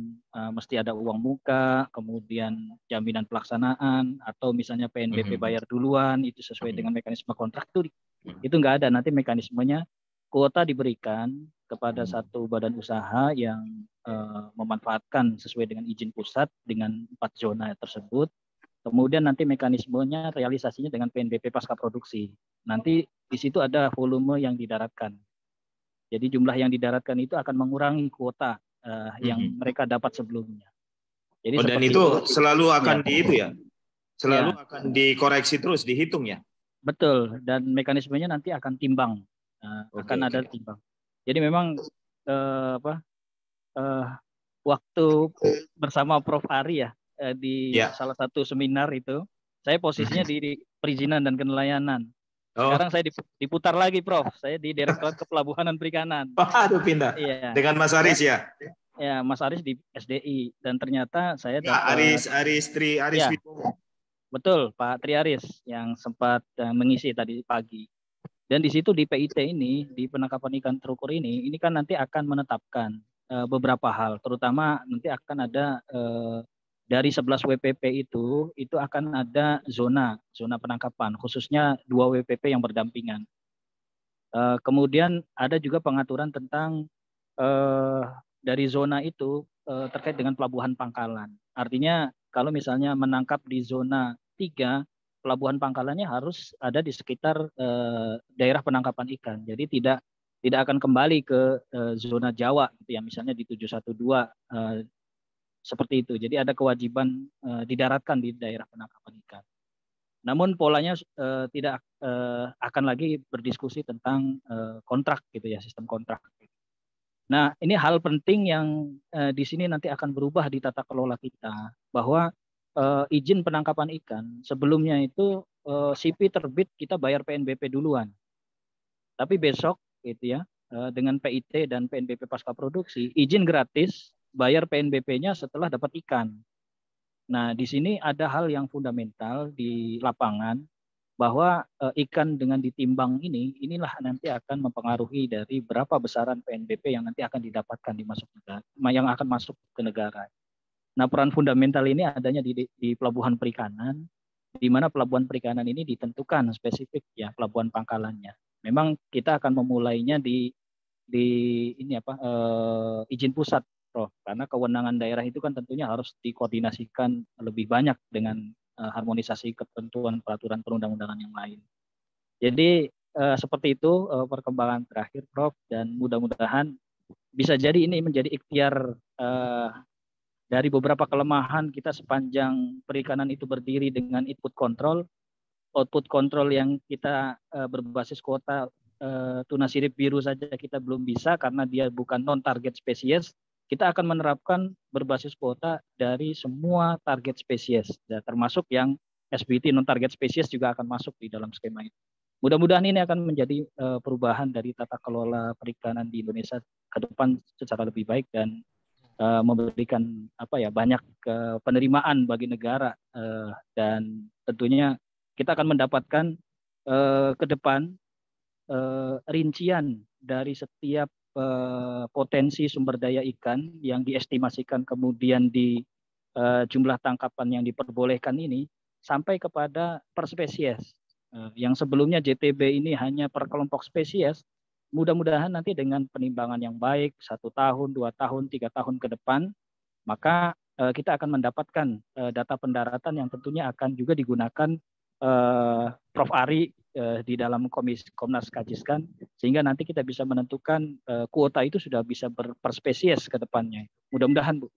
mesti ada uang muka, kemudian jaminan pelaksanaan atau misalnya PNBP bayar duluan itu sesuai dengan mekanisme kontrak itu nggak ada. Nanti mekanismenya kuota diberikan kepada satu badan usaha yang memanfaatkan sesuai dengan izin pusat dengan 4 zona tersebut. Kemudian nanti mekanismenya realisasinya dengan PNBP pasca produksi. Nanti di situ ada volume yang didaratkan. Jadi jumlah yang didaratkan itu akan mengurangi kuota yang mereka dapat sebelumnya. Jadi dan itu selalu akan akan dikoreksi terus, dihitung ya? Betul, dan mekanismenya nanti akan timbang. Akan ada timbang. Jadi memang waktu bersama Prof. Ari ya di salah satu seminar itu, saya posisinya di perizinan dan kenelayanan. Sekarang saya diputar lagi Prof. Saya di Direktorat Kepelabuhanan Perikanan. Aduh, pindah. Iya. Dengan Mas Aris ya? Ya, Mas Aris di SDI, dan ternyata saya dapat Aris Wibowo. Betul, Pak Tri Aris yang sempat mengisi tadi pagi. Dan di situ di PIT ini, di penangkapan ikan terukur ini kan nanti akan menetapkan beberapa hal, terutama nanti akan ada dari 11 WPP itu akan ada zona penangkapan, khususnya 2 WPP yang berdampingan. Kemudian ada juga pengaturan tentang dari zona itu terkait dengan pelabuhan pangkalan. Artinya kalau misalnya menangkap di zona 3, pelabuhan pangkalannya harus ada di sekitar daerah penangkapan ikan. Jadi tidak akan kembali ke zona Jawa gitu ya, misalnya di 712 seperti itu. Jadi ada kewajiban didaratkan di daerah penangkapan ikan. Namun polanya tidak akan lagi berdiskusi tentang kontrak gitu ya, sistem kontrak. Nah, ini hal penting yang di sini nanti akan berubah di tata kelola kita, bahwa izin penangkapan ikan sebelumnya itu CP terbit kita bayar PNBP duluan. Tapi besok gitu ya, dengan PIT dan PNBP pasca produksi, izin gratis, bayar PNBP-nya setelah dapat ikan. Nah, di sini ada hal yang fundamental di lapangan, bahwa ikan dengan ditimbang inilah nanti akan mempengaruhi dari berapa besaran PNBP yang nanti akan didapatkan yang akan masuk ke negara. Nah, peran fundamental ini adanya di pelabuhan perikanan, di mana pelabuhan perikanan ini ditentukan spesifik ya pelabuhan pangkalannya. Memang kita akan memulainya di izin pusat, Prof. Karena kewenangan daerah itu kan tentunya harus dikoordinasikan lebih banyak dengan harmonisasi ketentuan peraturan perundang-undangan yang lain. Jadi seperti itu perkembangan terakhir, Prof. Dan mudah-mudahan bisa jadi ini menjadi ikhtiar dari beberapa kelemahan kita sepanjang perikanan itu berdiri dengan input control, output control yang kita berbasis kuota tuna sirip biru saja kita belum bisa karena dia bukan non-target spesies. Kita akan menerapkan berbasis kuota dari semua target spesies, termasuk yang SBT non-target spesies juga akan masuk di dalam skema itu. Mudah-mudahan ini akan menjadi perubahan dari tata kelola perikanan di Indonesia ke depan secara lebih baik dan memberikan banyak penerimaan bagi negara dan tentunya kita akan mendapatkan ke depan rincian dari setiap potensi sumber daya ikan yang diestimasikan kemudian di jumlah tangkapan yang diperbolehkan ini sampai kepada per spesies. Yang sebelumnya JTB ini hanya per kelompok spesies. Mudah-mudahan nanti dengan penimbangan yang baik 1 tahun, 2 tahun, 3 tahun ke depan, maka kita akan mendapatkan data pendaratan yang tentunya akan juga digunakan Prof. Ari di dalam Komnas Kajiskan, sehingga nanti kita bisa menentukan kuota itu sudah bisa per spesies ke depannya. Mudah-mudahan Bu,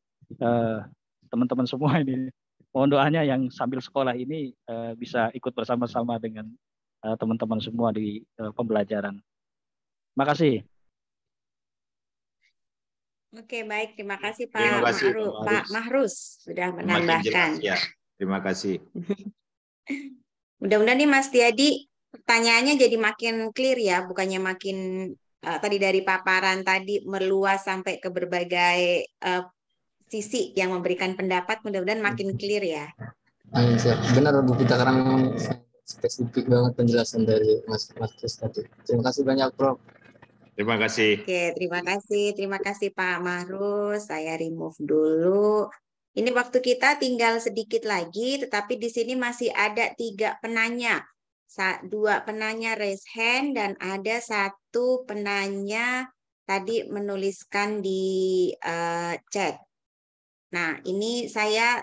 teman-teman semua ini, mohon doanya yang sambil sekolah ini bisa ikut bersama-sama dengan teman-teman semua di pembelajaran. Terima kasih. Oke, baik. Terima kasih Pak Terima kasih, Pak Mahrus sudah menambahkan. Jelas, ya. Terima kasih. Mudah-mudahan nih Mas Tiadi pertanyaannya jadi makin clear ya, bukannya makin tadi dari paparan tadi meluas sampai ke berbagai sisi yang memberikan pendapat, mudah-mudahan makin clear ya. Siap. Benar Bu Pita, karena memang spesifik banget penjelasan dari Mas Markus tadi. Terima kasih banyak Prof. Terima kasih. Oke, terima kasih Pak Mahrus. Saya remove dulu. Ini waktu kita tinggal sedikit lagi, tetapi di sini masih ada 3 penanya. 2 penanya raise hand dan ada 1 penanya tadi menuliskan di chat. Nah, ini saya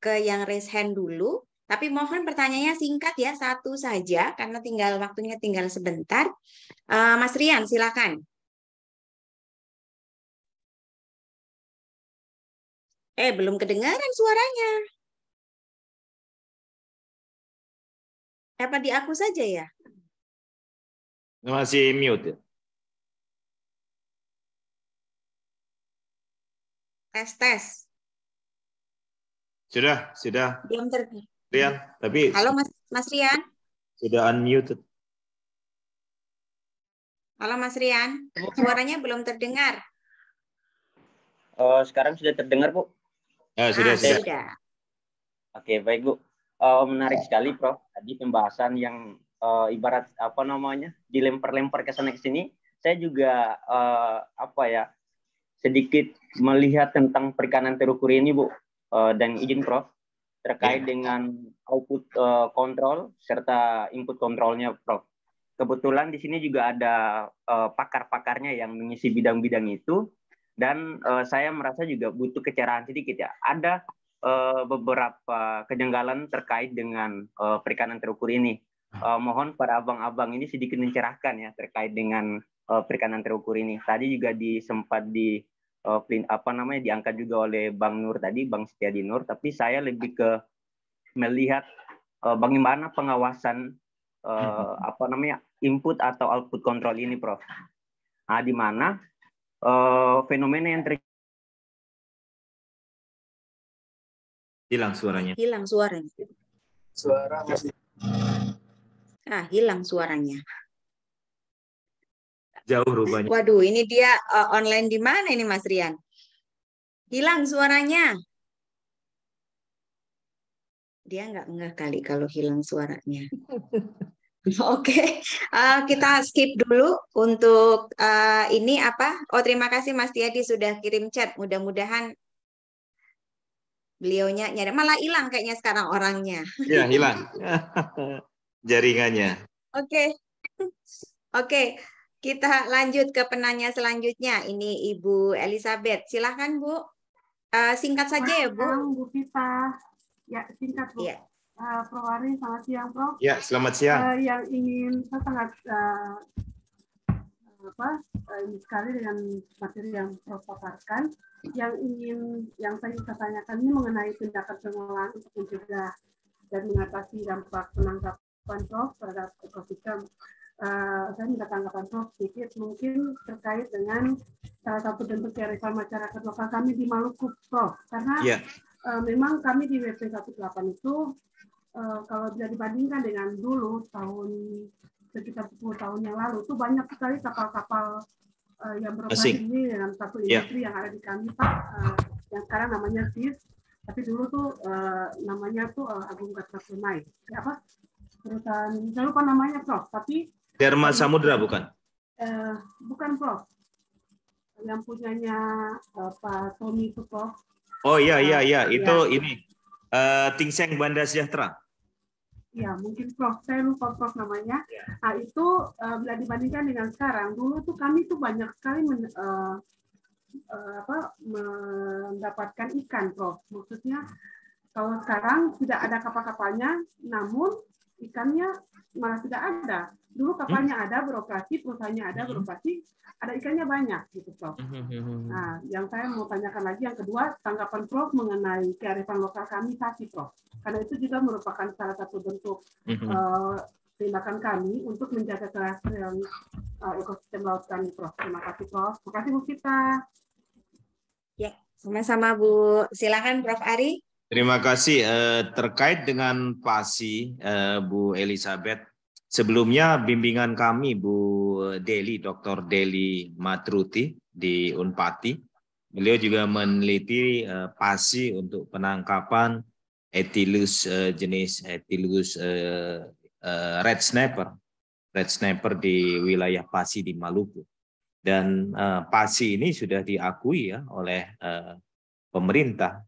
ke yang raise hand dulu. Tapi mohon pertanyaannya singkat ya, 1 saja karena waktunya tinggal sebentar. Mas Rian, silakan. Belum kedengaran suaranya. Apa di aku saja ya? Masih mute. Tes. Sudah. Belum terdengar. Rian, tapi halo Mas Rian. Sudah unmuted. Halo Mas Rian, suaranya belum terdengar. Sekarang sudah terdengar, Bu? Sudah. Oke, baik Bu. Menarik sekali, Prof. Tadi pembahasan yang ibarat dilempar-lempar ke sana ke sini. Saya juga sedikit melihat tentang perikanan terukur ini, Bu. Dan izin Prof, terkait dengan output kontrol serta input kontrolnya, Prof. Kebetulan di sini juga ada pakar-pakarnya yang mengisi bidang-bidang itu, dan saya merasa juga butuh kecerahan sedikit ya. Ada beberapa kejanggalan terkait dengan perikanan terukur ini. Mohon para abang-abang ini sedikit mencerahkan ya terkait dengan perikanan terukur ini. Tadi juga sempat diangkat juga oleh Bang Nur tadi, Bang Setiadi Nur, tapi saya lebih ke melihat bagaimana pengawasan input atau output kontrol ini, Prof. Nah, di mana fenomena yang hilang suaranya. Suara masih. Hilang suaranya. Jauh rupanya. Waduh, ini dia online di mana ini Mas Rian? Hilang suaranya. Dia nggak kali kalau hilang suaranya. Oke, kita skip dulu untuk ini apa? Terima kasih Mas Tiadi sudah kirim chat. Mudah-mudahan beliaunya nyari. Malah hilang kayaknya sekarang orangnya. Ya, hilang. Jaringannya. Oke. Kita lanjut ke penanya selanjutnya. Ini Ibu Elizabeth. Silahkan Bu. Singkat saja ya Bu. Bu Pita. Ya, singkat Bu. Ya. Prof. Ari, selamat siang, Prof. Ya, selamat siang. Yang ingin saya sangat ini sekali dengan materi yang Prof paparkan. Yang saya ingin tanyakan ini mengenai tindakan pengelolaan untuk mencegah dan mengatasi dampak penangkapan Prof terhadap ekosistem. Saya minta tanggapan Prof sedikit mungkin terkait dengan salah satu bentuk kearifan masyarakat lokal kami di Maluku, Prof. Karena memang kami di WP 18 itu kalau bisa dibandingkan dengan dulu sekitar 10 tahun yang lalu itu banyak sekali kapal-kapal yang beroperasi ini dalam satu industri yang ada di kami, Pak, yang sekarang namanya SIS, tapi dulu tuh namanya tuh Agung Gatra Permai. Apa? Perusahaan, saya lupa namanya, Prof. Tapi Dharma Samudra bukan? Bukan, Prof. Yang punyanya Pak Tommy itu, Prof. Oh iya, itu ini Tingseng Banda Sejahtera. Ya, mungkin Prof. Saya lupa Prof namanya. Nah, itu bila dibandingkan dengan sekarang, dulu tuh kami tuh banyak sekali mendapatkan ikan, Prof. Maksudnya kalau sekarang tidak ada kapal-kapalnya, namun ikannya malah tidak ada. Dulu kapalnya ada beroperasi, perusahaannya ada beroperasi, ada ikannya banyak, gitu, Prof. Nah, yang saya mau tanyakan lagi yang kedua, tanggapan Prof mengenai kearifan lokal kami tadi, Prof. Karena itu juga merupakan salah satu bentuk tindakan kami untuk menjaga kelestarian ekosistem laut kami, Prof. Terima kasih, Prof. Terima kasih, Bu Kita. Ya, sama-sama, Bu. Silakan, Prof. Ari. Terima kasih. Terkait dengan PASI, Bu Elizabeth, sebelumnya bimbingan kami Bu Deli, Dr. Deli Matruti di Unpati, beliau juga meneliti PASI untuk penangkapan Ethylus jenis Ethylus red snapper di wilayah PASI di Maluku. Dan PASI ini sudah diakui ya oleh pemerintah.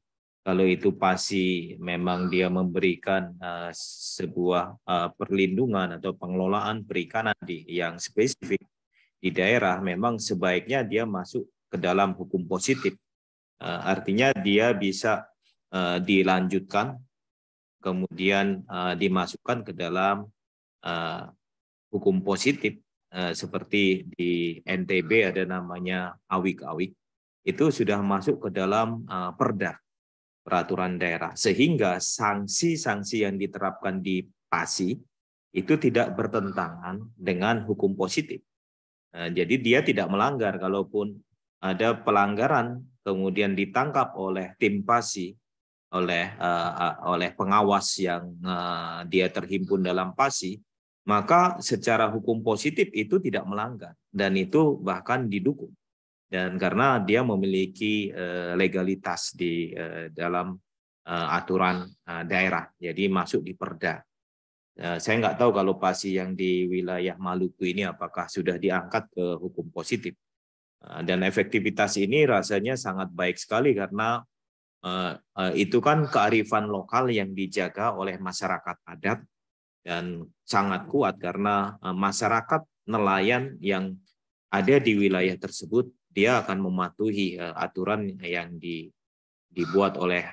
Kalau itu PASI memang dia memberikan sebuah perlindungan atau pengelolaan perikanan yang spesifik di daerah, memang sebaiknya dia masuk ke dalam hukum positif. Artinya dia bisa dilanjutkan, kemudian dimasukkan ke dalam hukum positif. Seperti di NTB ada namanya awik-awik, itu sudah masuk ke dalam perda, peraturan daerah, sehingga sanksi-sanksi yang diterapkan di PASI itu tidak bertentangan dengan hukum positif. Jadi dia tidak melanggar. Kalaupun ada pelanggaran kemudian ditangkap oleh tim PASI, oleh pengawas yang dia terhimpun dalam PASI, maka secara hukum positif itu tidak melanggar dan itu bahkan didukung. Dan karena dia memiliki legalitas di dalam aturan daerah, jadi masuk di perda. Saya nggak tahu kalau PASI yang di wilayah Maluku ini apakah sudah diangkat ke hukum positif. Dan efektivitas ini rasanya sangat baik sekali karena itu kan kearifan lokal yang dijaga oleh masyarakat adat dan sangat kuat karena masyarakat nelayan yang ada di wilayah tersebut dia akan mematuhi aturan yang dibuat oleh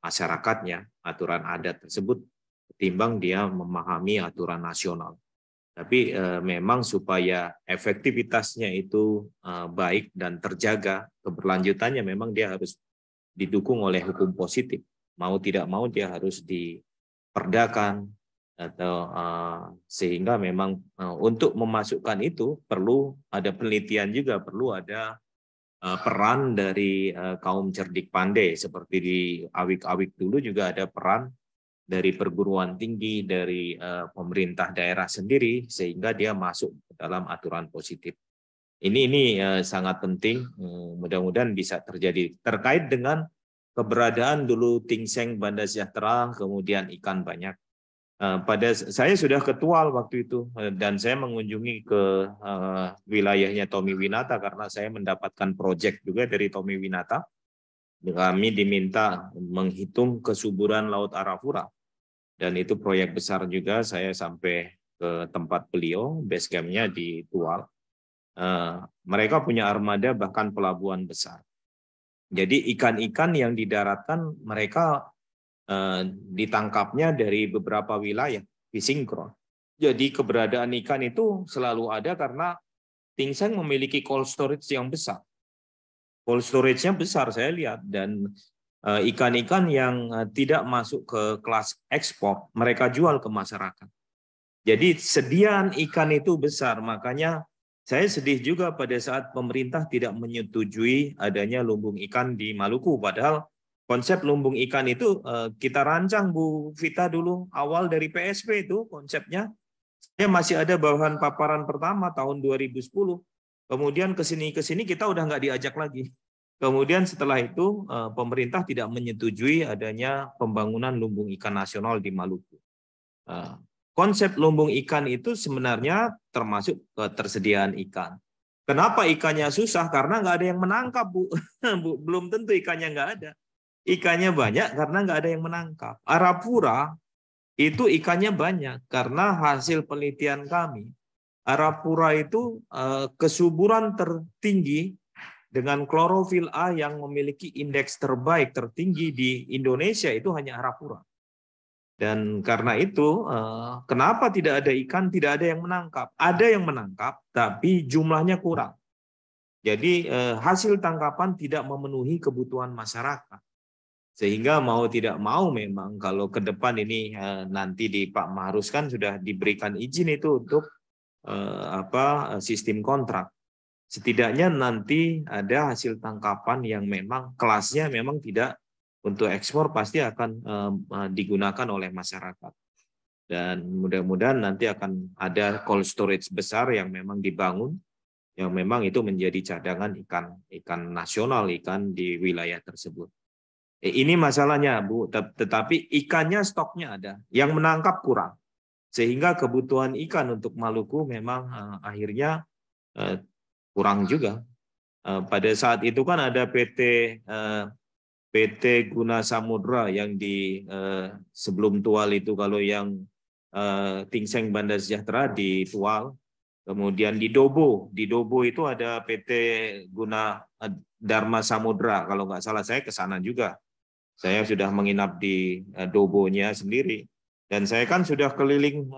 masyarakatnya, aturan adat tersebut, ketimbang dia memahami aturan nasional. Tapi memang supaya efektivitasnya itu baik dan terjaga, keberlanjutannya memang dia harus didukung oleh hukum positif. Mau tidak mau dia harus diperdakan, atau sehingga memang untuk memasukkan itu perlu ada penelitian juga, perlu ada peran dari kaum cerdik pandai seperti di awik-awik dulu juga ada peran dari perguruan tinggi, dari pemerintah daerah sendiri sehingga dia masuk ke dalam aturan positif. Ini sangat penting, mudah-mudahan bisa terjadi. Terkait dengan keberadaan dulu Tingseng Banda Sejahtera, kemudian ikan banyak. Saya sudah ketual waktu itu dan saya mengunjungi ke wilayahnya Tommy Winata karena saya mendapatkan proyek juga dari Tommy Winata. Kami diminta menghitung kesuburan Laut Arafura dan itu proyek besar juga. Saya sampai ke tempat beliau, base camp-nya di Tual. Mereka punya armada bahkan pelabuhan besar. Jadi ikan-ikan yang didaratkan mereka ditangkapnya dari beberapa wilayah disinkron. Jadi keberadaan ikan itu selalu ada karena Tingseng memiliki cold storage yang besar. Cold storage-nya besar saya lihat, dan ikan-ikan yang tidak masuk ke kelas ekspor mereka jual ke masyarakat. Jadi sediaan ikan itu besar, makanya saya sedih juga pada saat pemerintah tidak menyetujui adanya lumbung ikan di Maluku. Padahal konsep lumbung ikan itu kita rancang Bu Vita dulu awal dari PSP itu konsepnya. Saya masih ada bahan paparan pertama tahun 2010. Kemudian kesini kita udah nggak diajak lagi. Kemudian setelah itu pemerintah tidak menyetujui adanya pembangunan lumbung ikan nasional di Maluku. Konsep lumbung ikan itu sebenarnya termasuk ketersediaan ikan. Kenapa ikannya susah? Karena nggak ada yang menangkap, Bu. Belum tentu ikannya nggak ada. Ikannya banyak karena nggak ada yang menangkap. Arafura itu ikannya banyak karena hasil penelitian kami. Arafura itu kesuburan tertinggi dengan klorofil A yang memiliki indeks terbaik tertinggi di Indonesia itu hanya Arafura. Dan karena itu, kenapa tidak ada ikan, tidak ada yang menangkap? Ada yang menangkap, tapi jumlahnya kurang. Jadi hasil tangkapan tidak memenuhi kebutuhan masyarakat. Sehingga mau tidak mau memang kalau ke depan ini nanti di Pak Mahrus kan sudah diberikan izin itu untuk sistem kontrak. Setidaknya nanti ada hasil tangkapan yang memang kelasnya memang tidak untuk ekspor pasti akan digunakan oleh masyarakat. Dan mudah-mudahan nanti akan ada cold storage besar yang memang dibangun, yang memang itu menjadi cadangan ikan nasional, ikan di wilayah tersebut. Ini masalahnya, Bu, tetapi ikannya stoknya ada, yang menangkap kurang. Sehingga kebutuhan ikan untuk Maluku memang akhirnya kurang juga. Pada saat itu kan ada PT Guna Samudra yang di sebelum Tual itu, kalau yang Tingseng Banda Sejahtera di Tual, kemudian di Dobo itu ada PT Guna Dharma Samudra, kalau nggak salah saya ke sana juga. Saya sudah menginap di Dobonya sendiri, dan saya kan sudah keliling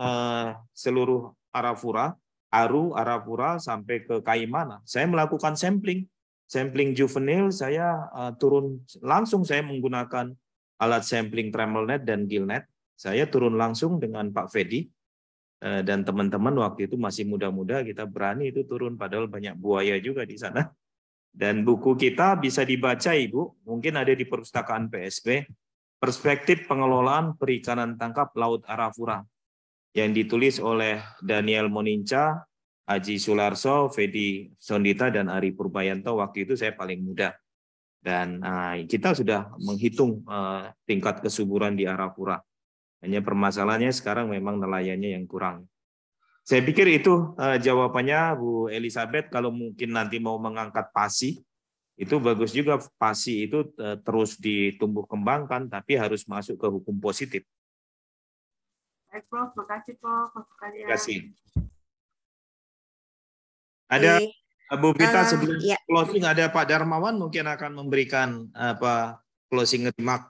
seluruh Arafura sampai ke Kaimana. Saya melakukan sampling juvenil. Saya turun langsung, saya menggunakan alat sampling TremelNet dan GillNet. Saya turun langsung dengan Pak Fedi dan teman-teman waktu itu masih muda-muda, kita berani itu turun, padahal banyak buaya juga di sana. Dan buku kita bisa dibaca, Ibu, mungkin ada di perpustakaan PSP, Perspektif Pengelolaan Perikanan Tangkap Laut Arafura, yang ditulis oleh Daniel Moninca, Haji Sularso, Fedi Sondita, dan Ari Purbayanto. Waktu itu saya paling muda. Dan kita sudah menghitung tingkat kesuburan di Arafura. Hanya permasalahannya sekarang memang nelayannya yang kurang. Saya pikir itu jawabannya, Bu Elizabeth. Kalau mungkin nanti mau mengangkat pasi, itu bagus juga. Pasi itu terus ditumbuh kembangkan, tapi harus masuk ke hukum positif. Baik, Prof. Makasih, Prof. Masukannya. Terima kasih. Ada Bu Vita sebelum closing, ada Pak Darmawan mungkin akan memberikan closing remark.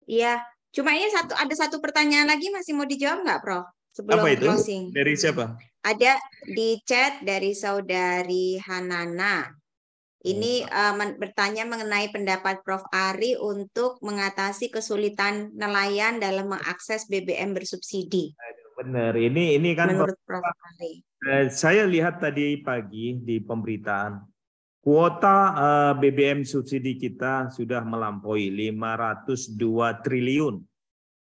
Iya, cuma ini ada satu pertanyaan lagi masih mau dijawab nggak, Prof? Sebelum apa itu? Closing. Dari siapa? Ada di chat dari saudari Hanana. Ini bertanya mengenai pendapat Prof. Ari untuk mengatasi kesulitan nelayan dalam mengakses BBM bersubsidi. Benar, ini kan menurut Prof. Ari. Saya lihat tadi pagi di pemberitaan, kuota BBM subsidi kita sudah melampaui 502 triliun.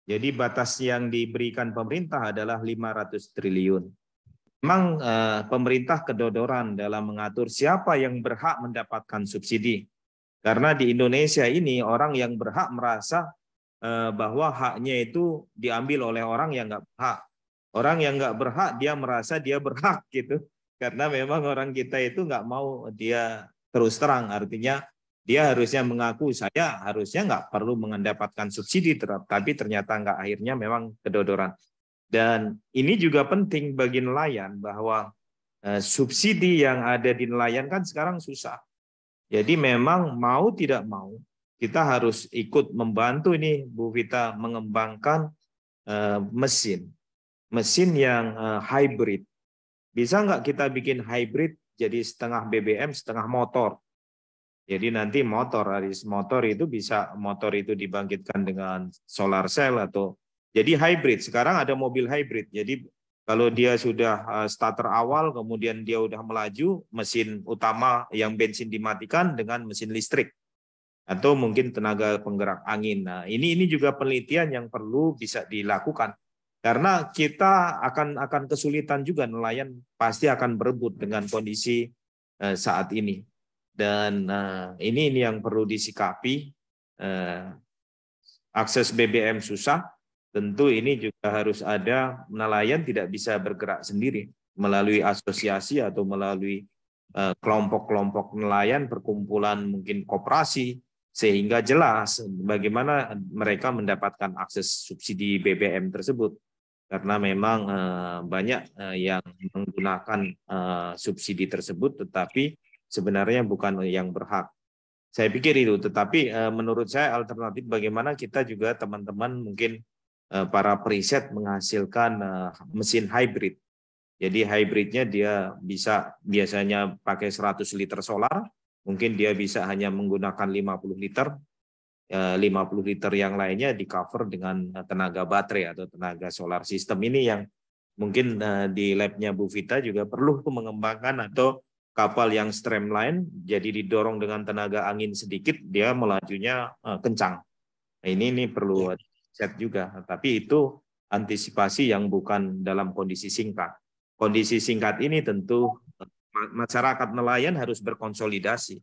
Jadi batas yang diberikan pemerintah adalah 500 triliun. Memang pemerintah kedodoran dalam mengatur siapa yang berhak mendapatkan subsidi. Karena di Indonesia ini orang yang berhak merasa bahwa haknya itu diambil oleh orang yang nggak berhak. Orang yang nggak berhak dia merasa dia berhak gitu. Karena memang orang kita itu nggak mau dia terus terang, artinya dia harusnya mengaku saya harusnya nggak perlu mendapatkan subsidi, tapi ternyata nggak, akhirnya memang kedodoran. Dan ini juga penting bagi nelayan bahwa subsidi yang ada di nelayan kan sekarang susah. Jadi memang mau tidak mau kita harus ikut membantu ini Bu Vita mengembangkan mesin yang hybrid. Bisa nggak kita bikin hybrid jadi setengah BBM, setengah motor? Jadi nanti motor itu bisa dibangkitkan dengan solar cell atau jadi hybrid. Sekarang ada mobil hybrid. Jadi kalau dia sudah starter awal, kemudian dia udah melaju, mesin utama yang bensin dimatikan dengan mesin listrik atau mungkin tenaga penggerak angin. Nah, ini juga penelitian yang perlu bisa dilakukan. Karena kita akan kesulitan juga, nelayan pasti akan berebut dengan kondisi saat ini. Dan ini yang perlu disikapi. Akses BBM susah, tentu ini juga harus ada nelayan tidak bisa bergerak sendiri melalui asosiasi atau melalui kelompok-kelompok nelayan, perkumpulan mungkin koperasi, sehingga jelas bagaimana mereka mendapatkan akses subsidi BBM tersebut. Karena memang banyak yang menggunakan subsidi tersebut, tetapi sebenarnya bukan yang berhak. Saya pikir itu, tetapi menurut saya alternatif bagaimana kita juga teman-teman mungkin para periset menghasilkan mesin hybrid. Jadi hybridnya dia bisa biasanya pakai 100 liter solar, mungkin dia bisa hanya menggunakan 50 liter, 50 liter yang lainnya di cover dengan tenaga baterai atau tenaga solar system. Ini yang mungkin di labnya Bu Vita juga perlu mengembangkan, atau kapal yang streamline, jadi didorong dengan tenaga angin sedikit, dia melajunya kencang. Nah, ini perlu set juga, tapi itu antisipasi yang bukan dalam kondisi singkat. Kondisi singkat ini tentu masyarakat nelayan harus berkonsolidasi.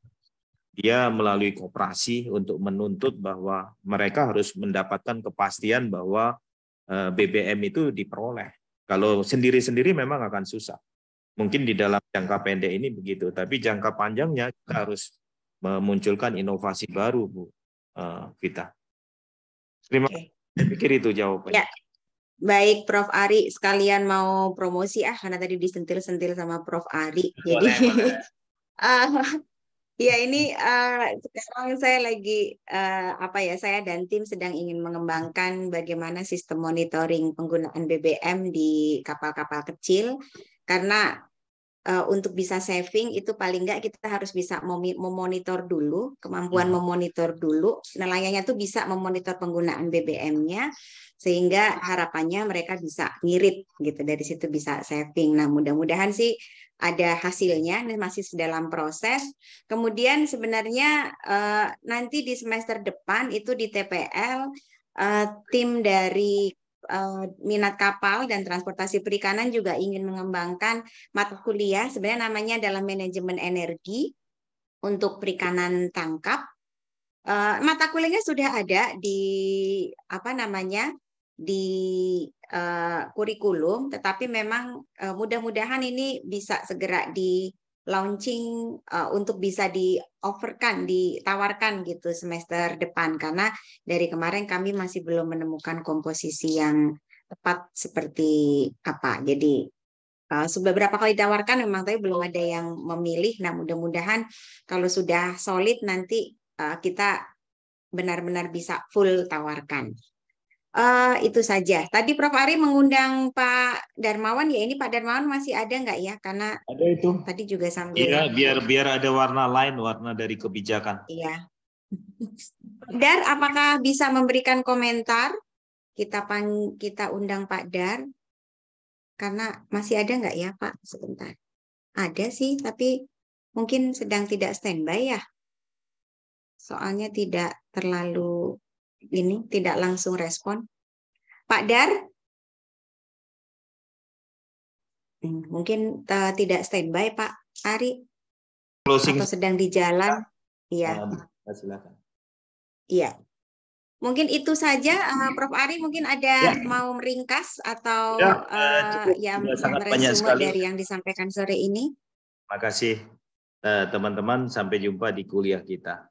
Dia melalui koperasi untuk menuntut bahwa mereka harus mendapatkan kepastian bahwa BBM itu diperoleh. Kalau sendiri-sendiri memang akan susah. Mungkin di dalam jangka pendek ini begitu, tapi jangka panjangnya kita harus memunculkan inovasi baru, Bu Vita. Terima kasih. Saya pikir itu jawabannya. Ya. Baik, Prof. Ari, sekalian mau promosi karena tadi disentil-sentil sama Prof. Ari. Jadi ya ini sekarang saya lagi saya dan tim sedang ingin mengembangkan bagaimana sistem monitoring penggunaan BBM di kapal-kapal kecil, karena untuk bisa saving itu paling nggak kita harus bisa memonitor dulu, kemampuan memonitor dulu, nelayannya tuh bisa memonitor penggunaan BBM-nya, sehingga harapannya mereka bisa ngirit gitu, dari situ bisa saving. Nah, mudah-mudahan sih ada hasilnya, masih dalam proses. Kemudian sebenarnya nanti di semester depan itu di TPL tim dari minat kapal dan transportasi perikanan juga ingin mengembangkan mata kuliah, sebenarnya namanya adalah manajemen energi untuk perikanan tangkap. Mata kuliahnya sudah ada di kurikulum, tetapi memang mudah-mudahan ini bisa segera di launching untuk bisa ditawarkan gitu semester depan, karena dari kemarin kami masih belum menemukan komposisi yang tepat seperti apa. Jadi beberapa kali ditawarkan memang, tapi belum ada yang memilih. Nah, mudah-mudahan kalau sudah solid nanti kita benar-benar bisa full tawarkan. Itu saja. Tadi Prof. Ari mengundang Pak Darmawan, ya ini Pak Darmawan masih ada nggak ya? Karena ada itu. Tadi juga sambil. Iya, biar ada warna lain, warna dari kebijakan. Iya. Dar, apakah bisa memberikan komentar? Kita undang Pak Dar. Karena masih ada nggak ya Pak? Sebentar. Ada sih, tapi mungkin sedang tidak standby ya. Soalnya tidak terlalu tidak langsung respon. Pak Dar? Mungkin tidak standby Pak Ari. Closing. Atau sedang di jalan. Iya. Silakan. Iya. Mungkin itu saja, Prof. Ari mungkin ada mau meringkas atau yang meresume dari yang disampaikan sore ini. Terima kasih teman-teman, sampai jumpa di kuliah kita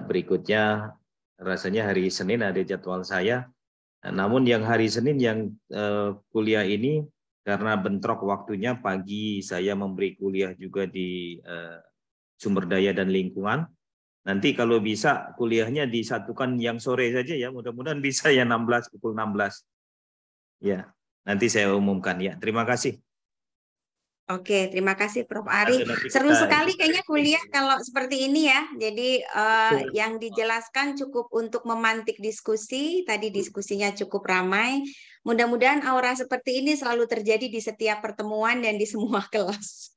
berikutnya. Rasanya hari Senin ada jadwal saya, namun yang hari Senin yang kuliah ini karena bentrok waktunya, pagi saya memberi kuliah juga di sumber daya dan lingkungan. Nanti kalau bisa kuliahnya disatukan yang sore saja ya, mudah-mudahan bisa ya 16 pukul 16. Ya, nanti saya umumkan ya. Terima kasih. Oke, terima kasih Prof. Ari. Seru sekali kayaknya kuliah kalau seperti ini ya. Jadi yang dijelaskan cukup untuk memantik diskusi. Tadi diskusinya cukup ramai. Mudah-mudahan aura seperti ini selalu terjadi di setiap pertemuan dan di semua kelas.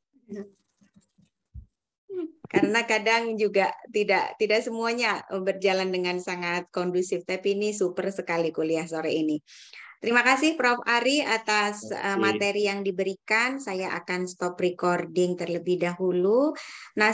Karena kadang juga tidak semuanya berjalan dengan sangat kondusif. Tapi ini super sekali kuliah sore ini. Terima kasih Prof. Ari atas materi yang diberikan. Saya akan stop recording terlebih dahulu. Nah,